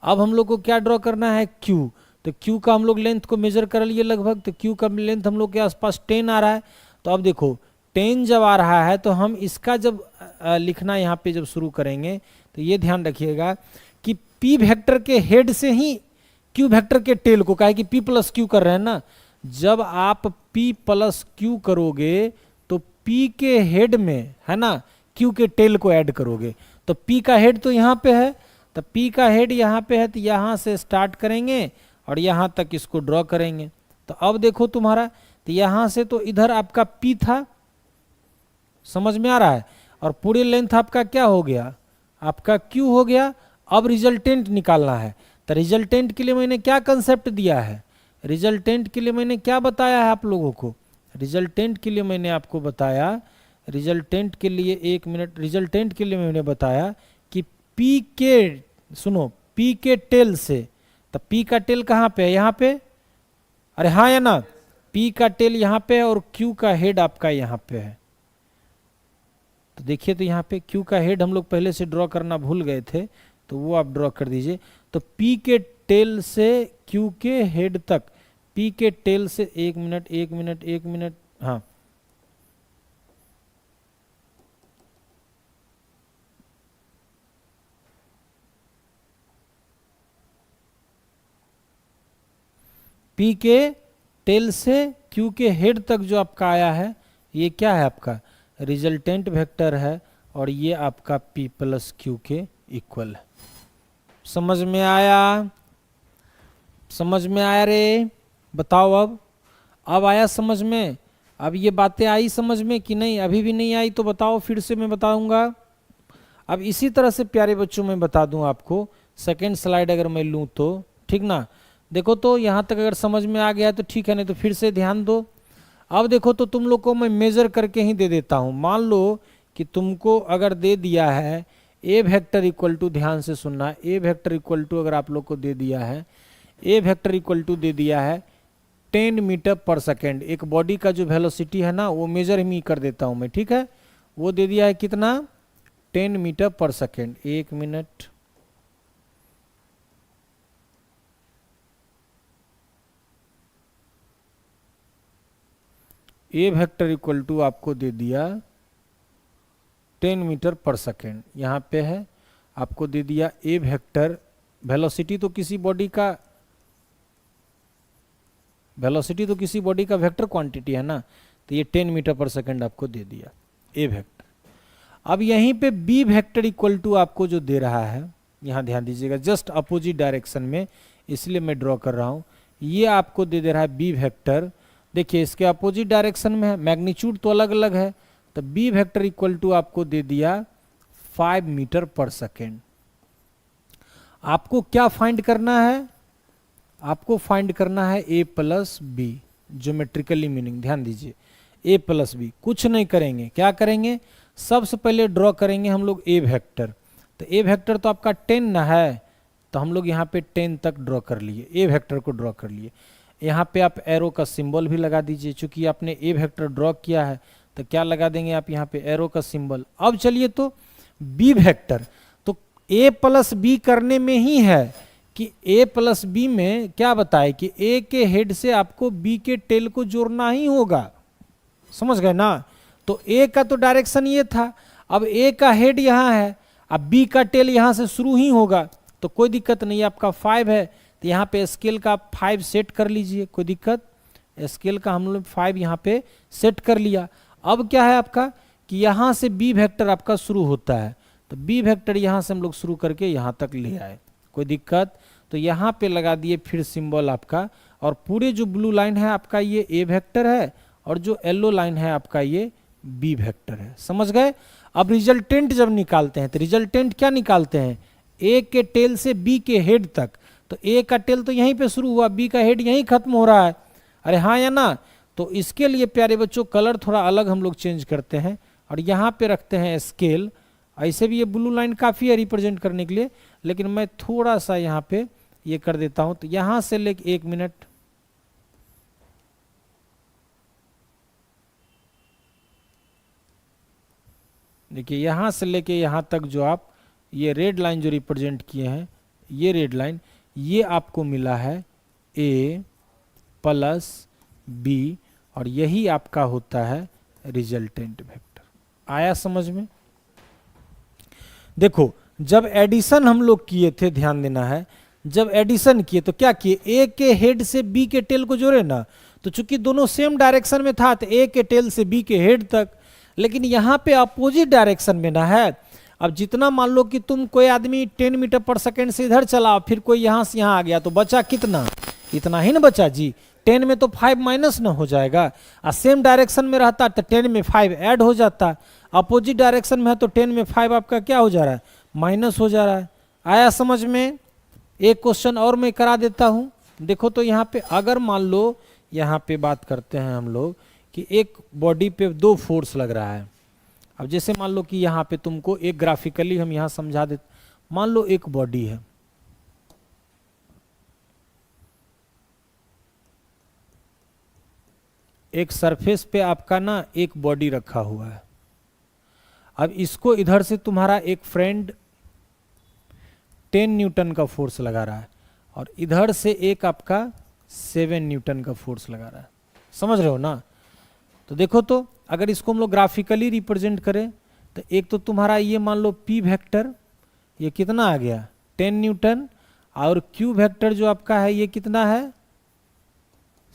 Speaker 1: अब हम लोग को क्या ड्रॉ करना है, Q। तो Q का हम लोग लेंथ को मेजर कर लिए लगभग, तो Q का लेंथ हम लोग के आसपास 10 आ रहा है। तो अब देखो 10 जब आ रहा है तो हम इसका जब लिखना यहाँ पे जब शुरू करेंगे तो ये ध्यान रखिएगा कि P वेक्टर के हेड से ही Q वेक्टर के टेल को, कहा है कि P प्लस क्यू कर रहे हैं ना, जब आप P प्लस क्यू करोगे तो P के हेड में, है ना, Q के टेल को ऐड करोगे। तो P का हेड तो यहाँ पे है, तो P का हेड यहाँ पे है, तो यहाँ से स्टार्ट करेंगे और यहाँ तक इसको ड्रॉ करेंगे। तो अब देखो तुम्हारा, तो यहाँ से तो इधर आपका P था, समझ में आ रहा है, और पूरी लेंथ आपका क्या हो गया, आपका Q हो गया। अब रिजल्टेंट निकालना है, तो रिजल्टेंट के लिए मैंने क्या कंसेप्ट दिया है, रिजल्टेंट के लिए मैंने क्या बताया है आप लोगों को, रिजल्टेंट के लिए मैंने आपको बताया, रिजल्टेंट के लिए, एक मिनट, रिजल्टेंट के लिए मैंने बताया कि P के, सुनो, P के टेल से, तो P का टेल कहाँ पे है, यहाँ पे, अरे हाँ या ना, P का टेल यहाँ पे है और Q का हेड आपका यहाँ पे है। तो देखिए तो यहाँ पे Q का हेड हम लोग पहले से ड्रॉ करना भूल गए थे, तो वो आप ड्रॉ कर दीजिए। तो P के टेल से Q के हेड तक, P के टेल से, एक मिनट, हाँ P के टेल से Q के हेड तक जो आपका आया है, ये क्या है आपका रिजल्टेंट वेक्टर है, और ये आपका P प्लस क्यू के इक्वल है। समझ में आया? समझ में आया रे? बताओ अब आया समझ में? अब ये बातें आई समझ में कि नहीं? अभी भी नहीं आई तो बताओ, फिर से मैं बताऊंगा। अब इसी तरह से प्यारे बच्चों मैं बता दूं आपको, सेकेंड स्लाइड अगर मैं लूं तो, ठीक ना? देखो तो यहाँ तक अगर समझ में आ गया तो ठीक है, नहीं तो फिर से ध्यान दो। अब देखो तो तुम लोग को मैं मेजर करके ही दे देता हूँ। मान लो कि तुमको अगर दे दिया है ए वेक्टर इक्वल टू, ध्यान से सुनना, ए वेक्टर इक्वल टू अगर आप लोग को दे दिया है, ए वेक्टर इक्वल टू दे दिया है 10 मीटर पर सेकेंड। एक बॉडी का जो वेलोसिटी है ना, वो मेजर ही कर देता हूं मैं, ठीक है? वो दे दिया है कितना? 10 मीटर पर सेकेंड। एक minute, A vector equal to आपको दे दिया 10 मीटर पर सेकेंड। यहां पे है आपको दे दिया ए वेक्टर, वेलोसिटी तो किसी बॉडी का, वेलोसिटी तो किसी बॉडी का वेक्टर क्वांटिटी है ना, तो ये 10 मीटर पर सेकंड आपको दे दिया ए वेक्टर। अब यहीं पे बी वेक्टर इक्वल टू आपको जो दे रहा है, यहां ध्यान दीजिएगा, जस्ट अपोजिट डायरेक्शन में, इसलिए मैं ड्रॉ कर रहा हूं। ये आपको दे दे रहा है बी वेक्टर। देखिए इसके अपोजिट डायरेक्शन में है, मैग्नीट्यूड तो अलग अलग है, तो बी वेक्टर इक्वल टू आपको दे दिया 5 मीटर पर सेकेंड। आपको क्या फाइंड करना है? आपको फाइंड करना है ए प्लस बी, ज्योमेट्रिकली मीनिंग, ध्यान दीजिए, ए प्लस बी। कुछ नहीं करेंगे, क्या करेंगे? सबसे पहले ड्रॉ करेंगे हम लोग ए वेक्टर। तो ए वेक्टर तो आपका 10 ना है, तो हम लोग यहाँ पे 10 तक ड्रॉ कर लिए, ए वेक्टर को ड्रॉ कर लिए। यहाँ पे आप एरो का सिंबल भी लगा दीजिए, चूंकि आपने ए वेक्टर ड्रॉ किया है तो क्या लगा देंगे आप यहाँ पे? एरो का सिंबल। अब चलिए तो बी वेक्टर, तो ए प्लस बी करने में ही है कि ए प्लस बी में क्या बताए कि ए के हेड से आपको बी के टेल को जोड़ना ही होगा। समझ गए ना? तो ए का तो डायरेक्शन ये था, अब ए का हेड यहां है, अब बी का टेल यहां से शुरू ही होगा, तो कोई दिक्कत नहीं। आपका 5 है तो यहाँ पे स्केल का 5 सेट कर लीजिए, कोई दिक्कत? स्केल का हम लोग 5 यहाँ पे सेट कर लिया। अब क्या है आपका कि यहां से बी वेक्टर आपका शुरू होता है, तो बी वेक्टर यहां से हम लोग शुरू करके यहां तक ले आए, कोई दिक्कत? तो यहाँ पे लगा दिए फिर सिंबल आपका, और पूरे जो ब्लू लाइन है आपका ये ए वेक्टर है, और जो येलो लाइन है आपका ये बी वेक्टर है। समझ गए? अब रिजल्टेंट जब निकालते हैं तो रिजल्टेंट क्या निकालते हैं? ए के टेल से बी के हेड तक। तो ए का टेल तो यहीं पे शुरू हुआ, बी का हेड यहीं खत्म हो रहा है, अरे हाँ या ना? तो इसके लिए प्यारे बच्चों कलर थोड़ा अलग हम लोग चेंज करते हैं, और यहाँ पे रखते हैं स्केल। ऐसे भी ये ब्लू लाइन काफ़ी है रिप्रेजेंट करने के लिए, लेकिन मैं थोड़ा सा यहाँ पे ये कर देता हूं। तो यहां से लेके, एक मिनट, देखिए यहां से लेके यहां तक जो आप ये रेड लाइन जो रिप्रेजेंट किए हैं, ये रेड लाइन, ये आपको मिला है ए प्लस बी, और यही आपका होता है रिजल्टेंट वेक्टर। आया समझ में? देखो जब एडिशन हम लोग किए थे, ध्यान देना है, जब एडिशन किए तो क्या किए? ए के हेड से बी के टेल को जोड़े ना, तो चूंकि दोनों सेम डायरेक्शन में था तो ए के टेल से बी के हेड तक, लेकिन यहाँ पे अपोजिट डायरेक्शन में ना है। अब जितना मान लो कि तुम कोई आदमी 10 मीटर पर सेकेंड से इधर चला, फिर कोई यहाँ से यहाँ आ गया, तो बचा कितना? इतना ही ना बचा जी। 10 में तो 5 माइनस ना हो जाएगा, और सेम डायरेक्शन में रहता तो 10 में 5 ऐड हो जाता। अपोजिट डायरेक्शन में है तो 10 में 5 आपका क्या हो जा रहा है? माइनस हो जा रहा है। आया समझ में? एक क्वेश्चन और मैं करा देता हूं। देखो तो यहाँ पे अगर मान लो, यहाँ पे बात करते हैं हम लोग कि एक बॉडी पे 2 फोर्स लग रहा है। अब जैसे मान लो कि यहाँ पे तुमको एक ग्राफिकली हम यहाँ समझा देते, मान लो एक बॉडी है, एक सरफेस पे आपका ना एक बॉडी रखा हुआ है। अब इसको इधर से तुम्हारा एक फ्रेंड 10 न्यूटन का फोर्स लगा रहा है, और इधर से एक आपका 7 न्यूटन का फोर्स लगा रहा है। समझ रहे हो ना? तो देखो तो अगर इसको हम लोग ग्राफिकली रिप्रेजेंट करें तो एक तो तुम्हारा ये मान लो पी वेक्टर, ये कितना आ गया? 10 न्यूटन, और क्यू वेक्टर जो आपका है ये कितना है?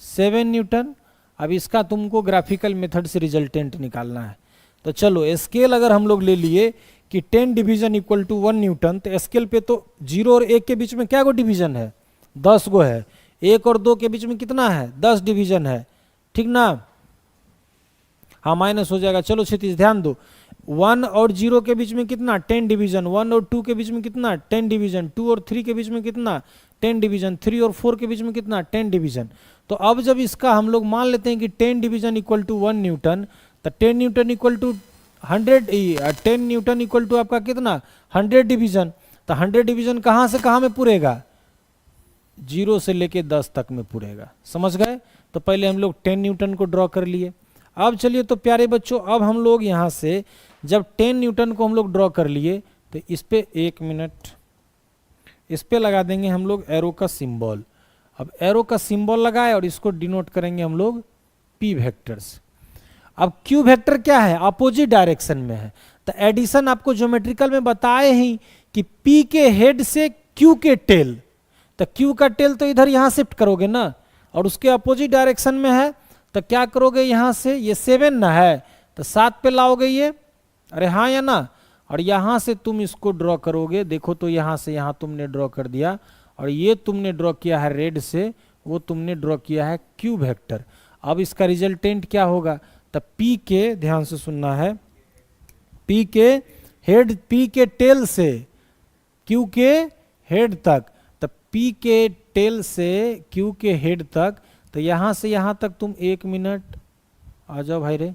Speaker 1: 7 न्यूटन। अब इसका तुमको ग्राफिकल मेथड से रिजल्टेंट निकालना है। तो चलो स्केल अगर हम लोग ले लिए कि 10 डिवीजन इक्वल टू 1 न्यूटन, तो स्केल पे तो 0 और 1 के बीच में क्या गो डिवीजन है, 10 गो है। 1 और 2 के बीच में कितना है, 10 डिवीजन है, ठीक ना। हाँ माइनस हो जाएगा, चलो क्षितिज ध्यान दो। 1 और 0 के बीच में कितना, 10 डिवीजन। 1 और 2 के बीच में कितना, 10 डिवीजन। 2 और 3 के बीच में कितना, 10 डिवीजन। 3 और 4 के बीच में कितना, 10 डिवीजन। तो अब जब इसका हम लोग मान लेते हैं कि 10 डिवीजन इक्वल टू 1 न्यूटन, तो 10 newton equal to 10 newton equal to आपका कितना, 100 डिवीजन। तो 100 डिवीजन कहाँ से कहाँ में पूरेगा, 0 से लेके 10 तक में पूरेगा, समझ गए। तो पहले हम लोग 10 न्यूटन को ड्रॉ कर लिए। अब चलिए तो प्यारे बच्चों, अब हम लोग यहाँ से जब 10 न्यूटन को हम लोग ड्रॉ कर लिए, तो इस पे 1 मिनट, इस पे लगा देंगे हम लोग एरो का सिंबल। अब एरो का सिंबल लगाए और इसको डिनोट करेंगे हम लोग पी वेक्टर्स। अब क्यू वेक्टर क्या है, अपोजिट डायरेक्शन में है। तो एडिशन आपको ज्योमेट्रिकल में बताए ही कि पी के हेड से क्यू के टेल, तो क्यू का टेल तो इधर यहां शिफ्ट करोगे ना, और उसके अपोजिट डायरेक्शन में है, तो क्या करोगे, यहां से ये 7 ना है, तो 7 पे लाओगे ये, अरे हाँ या ना, और यहां से तुम इसको ड्रॉ करोगे। देखो तो यहां से यहां तुमने ड्रॉ कर दिया, और ये तुमने ड्रॉ किया है रेड से, वो तुमने ड्रॉ किया है क्यू वेक्टर। अब इसका रिजल्टेंट क्या होगा, तो पी के, ध्यान से सुनना है, पी के हेड, पी के टेल से क्यू के हेड तक, तो पी के टेल से क्यू के हेड तक, तो यहां से यहां तक तुम 1 मिनट आ जाओ भाई रे,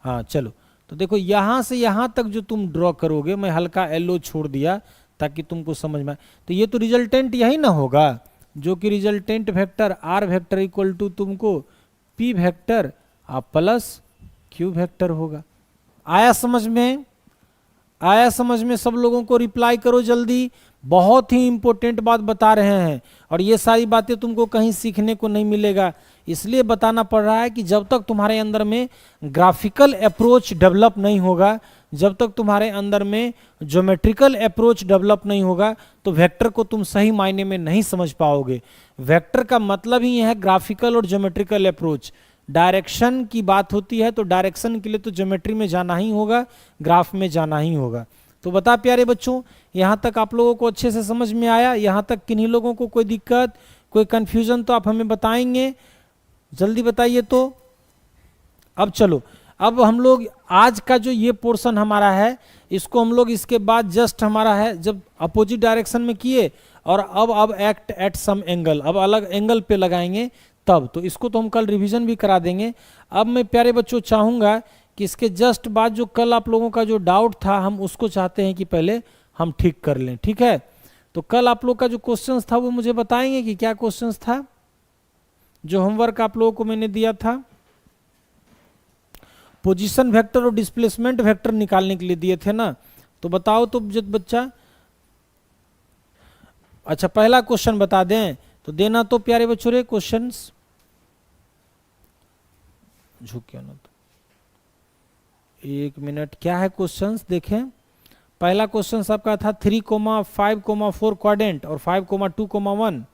Speaker 1: हाँ चलो। तो देखो यहां से यहां तक जो तुम ड्रॉ करोगे, मैं हल्का येलो छोड़ दिया ताकि तुमको समझ में आए, तो ये तो रिजल्टेंट यही ना होगा, जो कि resultant vector R vector equal to तुमको P vector plus Q vector होगा। आया समझ में, आया समझ में, सब लोगों को रिप्लाई करो जल्दी, बहुत ही इंपॉर्टेंट बात बता रहे हैं, और ये सारी बातें तुमको कहीं सीखने को नहीं मिलेगा, इसलिए बताना पड़ रहा है कि जब तक तुम्हारे अंदर में ग्राफिकल अप्रोच डेवलप नहीं होगा, जब तक तुम्हारे अंदर में ज्योमेट्रिकल अप्रोच डेवलप नहीं होगा, तो वेक्टर को तुम सही मायने में नहीं समझ पाओगे। वेक्टर का मतलब ही है ग्राफिकल और ज्योमेट्रिकल अप्रोच। डायरेक्शन की बात होती है तो डायरेक्शन के लिए तो ज्योमेट्री में जाना ही होगा, ग्राफ में जाना ही होगा। तो बता प्यारे बच्चों, यहाँ तक आप लोगों को अच्छे से समझ में आया, यहाँ तक किन्हीं लोगों को कोई दिक्कत, कोई कंफ्यूजन तो आप हमें बताएंगे, जल्दी बताइए। तो अब चलो, अब हम लोग आज का जो ये पोर्शन हमारा है, इसको हम लोग इसके बाद जस्ट हमारा है जब अपोजिट डायरेक्शन में किए, और अब एक्ट एट सम एंगल, अब अलग एंगल पे लगाएंगे तब, तो इसको तो हम कल रिवीजन भी करा देंगे। अब मैं प्यारे बच्चों चाहूँगा कि इसके जस्ट बाद जो कल आप लोगों का जो डाउट था, हम उसको चाहते हैं कि पहले हम ठीक कर लें, ठीक है। तो कल आप लोग का जो क्वेश्चंस था वो मुझे बताएंगे कि क्या क्वेश्चंस था, जो होमवर्क आप लोगों को मैंने दिया था, पोजीशन वेक्टर और डिस्प्लेसमेंट वेक्टर निकालने के लिए दिए थे ना, तो बताओ तो बच्चा। अच्छा पहला क्वेश्चन बता दें तो देना तो प्यारे बच्चों रे क्वेश्चंस, झुकियो ना तो 1 मिनट, क्या है क्वेश्चंस देखें। पहला क्वेश्चन आपका था 3,5,4 क्वाड्रेंट और 5,2,1,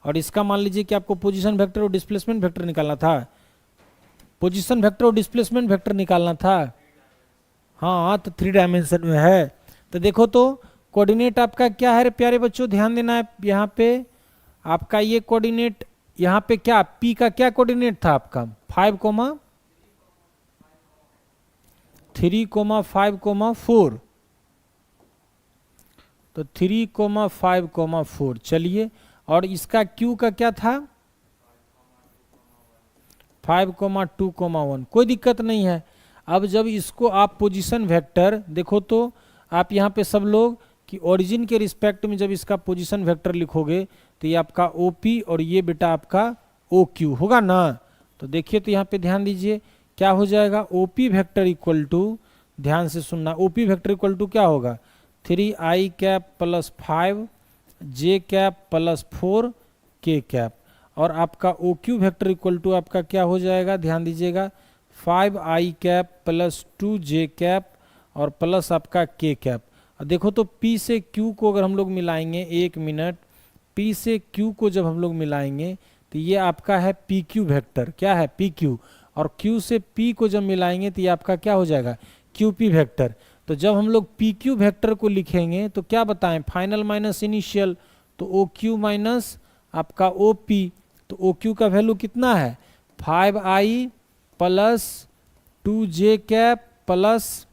Speaker 1: और इसका मान लीजिए कि आपको पोजीशन वेक्टर और डिस्प्लेसमेंट वेक्टर निकालना था, पोजीशन वेक्टर और डिस्प्लेसमेंट वेक्टर निकालना था। हाँ तो 3 डायमेंशन में है। तो देखो तो कोऑर्डिनेट आपका क्या है रे प्यारे बच्चों, ध्यान देना है यहाँ पे, आपका ये कोऑर्डिनेट यहाँ पे क्या, पी का क्या कोऑर्डिनेट था आपका, 5,3,5,4, तो 3,5,4 चलिए, और इसका क्यू का क्या था 5,2,1, कोई दिक्कत नहीं है। अब जब इसको आप पोजीशन वेक्टर देखो तो आप यहाँ पे सब लोग कि ओरिजिन के रिस्पेक्ट में जब इसका पोजीशन वेक्टर लिखोगे तो ये आपका OP और ये बेटा आपका OQ होगा ना। तो देखिए तो यहाँ पे ध्यान दीजिए क्या हो जाएगा, OP वेक्टर इक्वल टू, ध्यान से सुनना, OP वेक्टर इक्वल टू क्या होगा 3i cap plus 5j cap plus 4k cap, और आपका OQ वेक्टर इक्वल टू आपका क्या हो जाएगा, ध्यान दीजिएगा 5i cap plus 2j cap और प्लस आपका k कैप। देखो तो P से Q को अगर हम लोग मिलाएंगे, 1 मिनट, P से Q को जब हम लोग मिलाएंगे तो ये आपका है PQ वेक्टर, क्या है PQ, और Q से P को जब मिलाएंगे तो ये आपका क्या हो जाएगा QP वेक्टर। तो जब हम लोग पी क्यू वेक्टर को लिखेंगे तो क्या बताएं, फाइनल माइनस इनिशियल, तो ओ क्यू माइनस आपका ओ पी, तो ओ क्यू का वैल्यू कितना है 5i plus 2j cap plus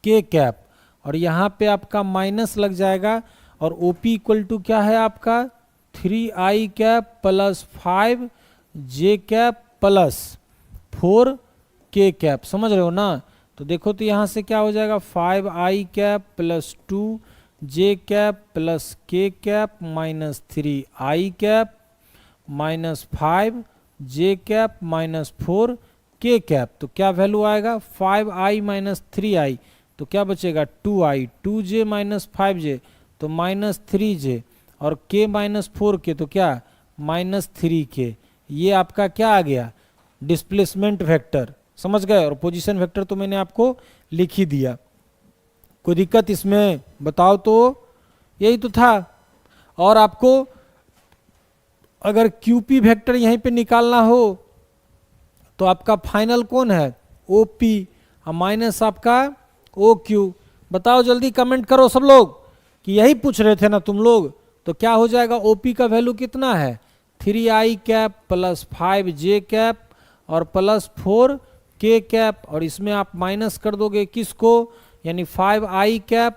Speaker 1: के कैप, और यहाँ पे आपका माइनस लग जाएगा, और ओ पी इक्वल टू क्या है आपका 3i cap plus 5j cap plus 4k cap, समझ रहे हो ना। तो देखो तो यहाँ से क्या हो जाएगा 5i cap plus 2j cap plus k cap minus 3i cap minus 5j cap minus 4k cap, तो क्या वैल्यू आएगा 5i माइनस 3i, तो क्या बचेगा 2i, 2j माइनस 5j तो माइनस 3j, और k माइनस 4k तो क्या माइनस 3k। ये आपका क्या आ गया डिस्प्लेसमेंट वेक्टर, समझ गए। और पोजीशन वेक्टर तो मैंने आपको लिख ही दिया, कोई दिक्कत इसमें बताओ तो, यही तो था। और आपको अगर क्यूपी वेक्टर यहीं पे निकालना हो तो आपका फाइनल कौन है ओपी माइनस आपका ओ क्यू। बताओ जल्दी कमेंट करो सब लोग कि यही पूछ रहे थे ना तुम लोग। तो क्या हो जाएगा ओपी का वैल्यू कितना है 3i cap plus 5j cap और प्लस 4k कैप, और इसमें आप माइनस कर दोगे किसको, यानी 5i cap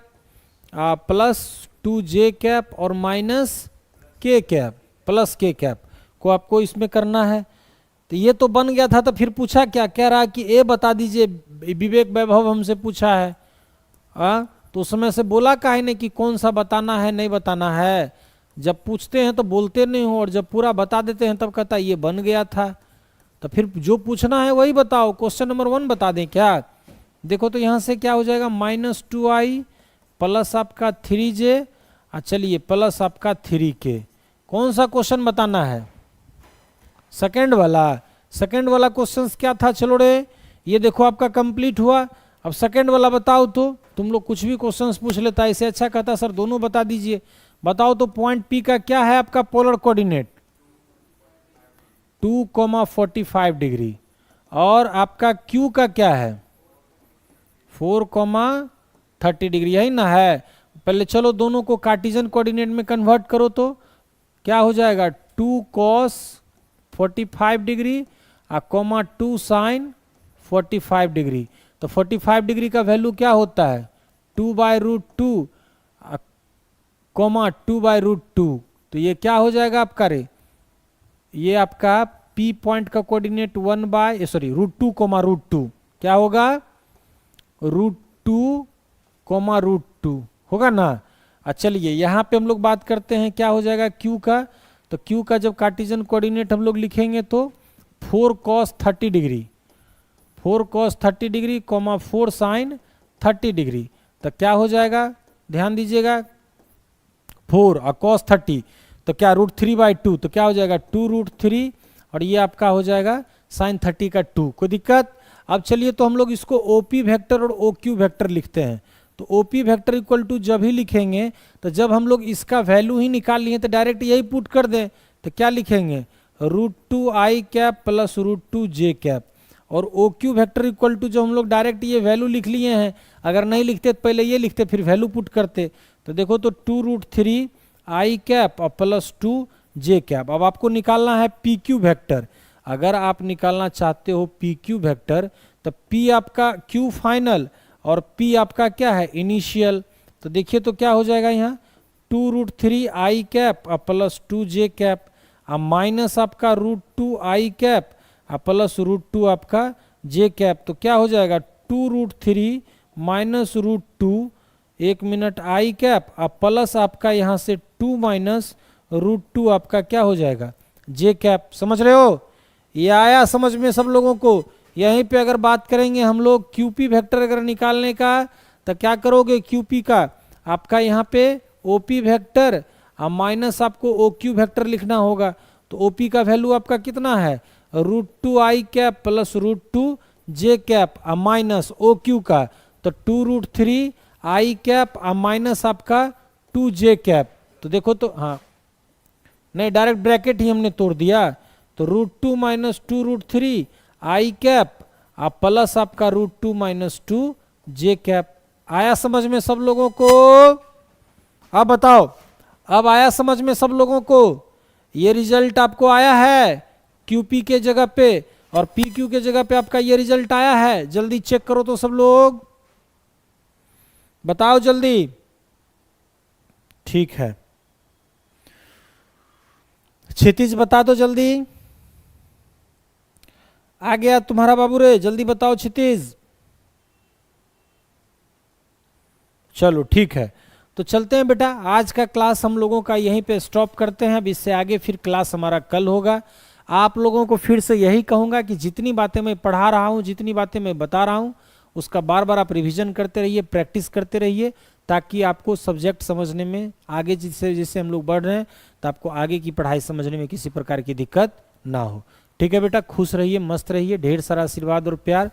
Speaker 1: plus 2j cap और minus k cap plus k cap को आपको इसमें करना है। तो ये तो बन गया था, तो फिर पूछा क्या, कह रहा कि ए बता दीजिए, विवेक वैभव हमसे पूछा है। तो उस समय से बोला काहे नहीं कि कौन सा बताना है नहीं बताना है। जब पूछते हैं तो बोलते नहीं हो, और जब पूरा बता देते हैं तब कहता है ये बन गया था। तो फिर जो पूछना है वही बताओ। क्वेश्चन नंबर 1 बता दें क्या। देखो तो यहाँ से क्या हो जाएगा माइनस 2i प्लस आपका 3j, चलिए प्लस आपका 3k। कौन सा क्वेश्चन बताना है सेकंड वाला। सेकंड वाला क्वेश्चन क्या था, चलो रे ये देखो आपका कंप्लीट हुआ। अब सेकंड वाला बताओ तो, तुम लोग कुछ भी क्वेश्चंस पूछ लेता है, इससे अच्छा कहता सर दोनों बता दीजिए। बताओ तो पॉइंट पी का क्या है आपका पोलर कोऑर्डिनेट 2,45 डिग्री, और आपका क्यू का क्या है 4,30 डिग्री, यही ना है। पहले चलो दोनों को कार्टेशियन कोऑर्डिनेट में कन्वर्ट करो तो क्या हो जाएगा 2 cos 45 degree comma 2 sin 45 degree. तो 45 डिग्री का वैल्यू क्या होता है 2/√2 कॉमा 2/√2। तो ये क्या हो जाएगा आपका रे, ये आपका P पॉइंट का कोऑर्डिनेट √2 कॉमा √2 क्या होगा √2 कॉमा √2 होगा ना। चलिए यहाँ पे हम लोग बात करते हैं क्या हो जाएगा Q का। तो Q का जब कार्टेशियन कोऑर्डिनेट हम लोग लिखेंगे तो 4 cos 30 degree 4 cos 30 degree comma 4 sin 30 degree. तो क्या हो जाएगा ध्यान दीजिएगा 4 और cos 30 तो क्या √3/2, तो क्या हो जाएगा 2√3, और ये आपका हो जाएगा sin 30 का 2। कोई दिक्कत। अब चलिए तो हम लोग इसको OP वेक्टर और OQ वेक्टर लिखते हैं। तो OP वेक्टर इक्वल टू जब ही लिखेंगे तो जब हम लोग इसका वैल्यू ही निकाल लिए तो डायरेक्ट यही पुट कर दें। तो क्या लिखेंगे √2i cap plus √2j cap, और OQ वेक्टर इक्वल टू जो हम लोग डायरेक्ट ये वैल्यू लिख लिए हैं, अगर नहीं लिखते तो पहले ये लिखते फिर वैल्यू पुट करते। तो देखो तो 2√3i कैप और प्लस 2j कैप। अब आपको निकालना है PQ वेक्टर। अगर आप निकालना चाहते हो PQ वेक्टर तो P आपका Q फाइनल और P आपका क्या है इनिशियल। तो देखिए तो क्या हो जाएगा यहाँ 2√3i cap plus 2j cap minus आपका √2i कैप प्लस √2 आपका j कैप। तो क्या हो जाएगा 2√3 minus √2 1 minute i cap plus आपका यहाँ से 2 माइनस √2 आपका क्या हो जाएगा j कैप। समझ रहे हो, ये आया समझ में सब लोगों को। यहीं पे अगर बात करेंगे हम लोग QP वेक्टर अगर निकालने का तो क्या करोगे QP का आपका यहाँ पे OP वेक्टर माइनस आपको OQ वेक्टर लिखना होगा। तो OP का वैल्यू आपका कितना है √2i cap plus √2j cap minus OQ का तो 2√3i कैप माइनस आपका 2j कैप। तो देखो तो हाँ नहीं डायरेक्ट ब्रैकेट ही हमने तोड़ दिया। तो √2 माइनस 2√3i कैप प्लस आपका √2 माइनस 2 जे कैप। आया समझ में सब लोगों को? अब बताओ, अब आया समझ में सब लोगों को? ये रिजल्ट आपको आया है क्यूपी के जगह पे, और पी क्यू के जगह पे आपका ये रिजल्ट आया है। जल्दी चेक करो तो सब लोग, बताओ जल्दी। ठीक है, क्षितिज बता दो जल्दी। आ गया तुम्हारा बाबू रे, जल्दी बताओ क्षितिज। चलो ठीक है, तो चलते हैं बेटा। आज का क्लास हम लोगों का यहीं पे स्टॉप करते हैं। अब इससे आगे फिर क्लास हमारा कल होगा। आप लोगों को फिर से यही कहूँगा कि जितनी बातें मैं पढ़ा रहा हूँ, जितनी बातें मैं बता रहा हूँ, उसका बार बार आप रिवीजन करते रहिए, प्रैक्टिस करते रहिए, ताकि आपको सब्जेक्ट समझने में आगे जिससे जिससे हम लोग बढ़ रहे हैं, तो आपको आगे की पढ़ाई समझने में किसी प्रकार की दिक्कत ना हो। ठीक है बेटा, खुश रहिए, मस्त रहिए, ढेर सारा आशीर्वाद और प्यार।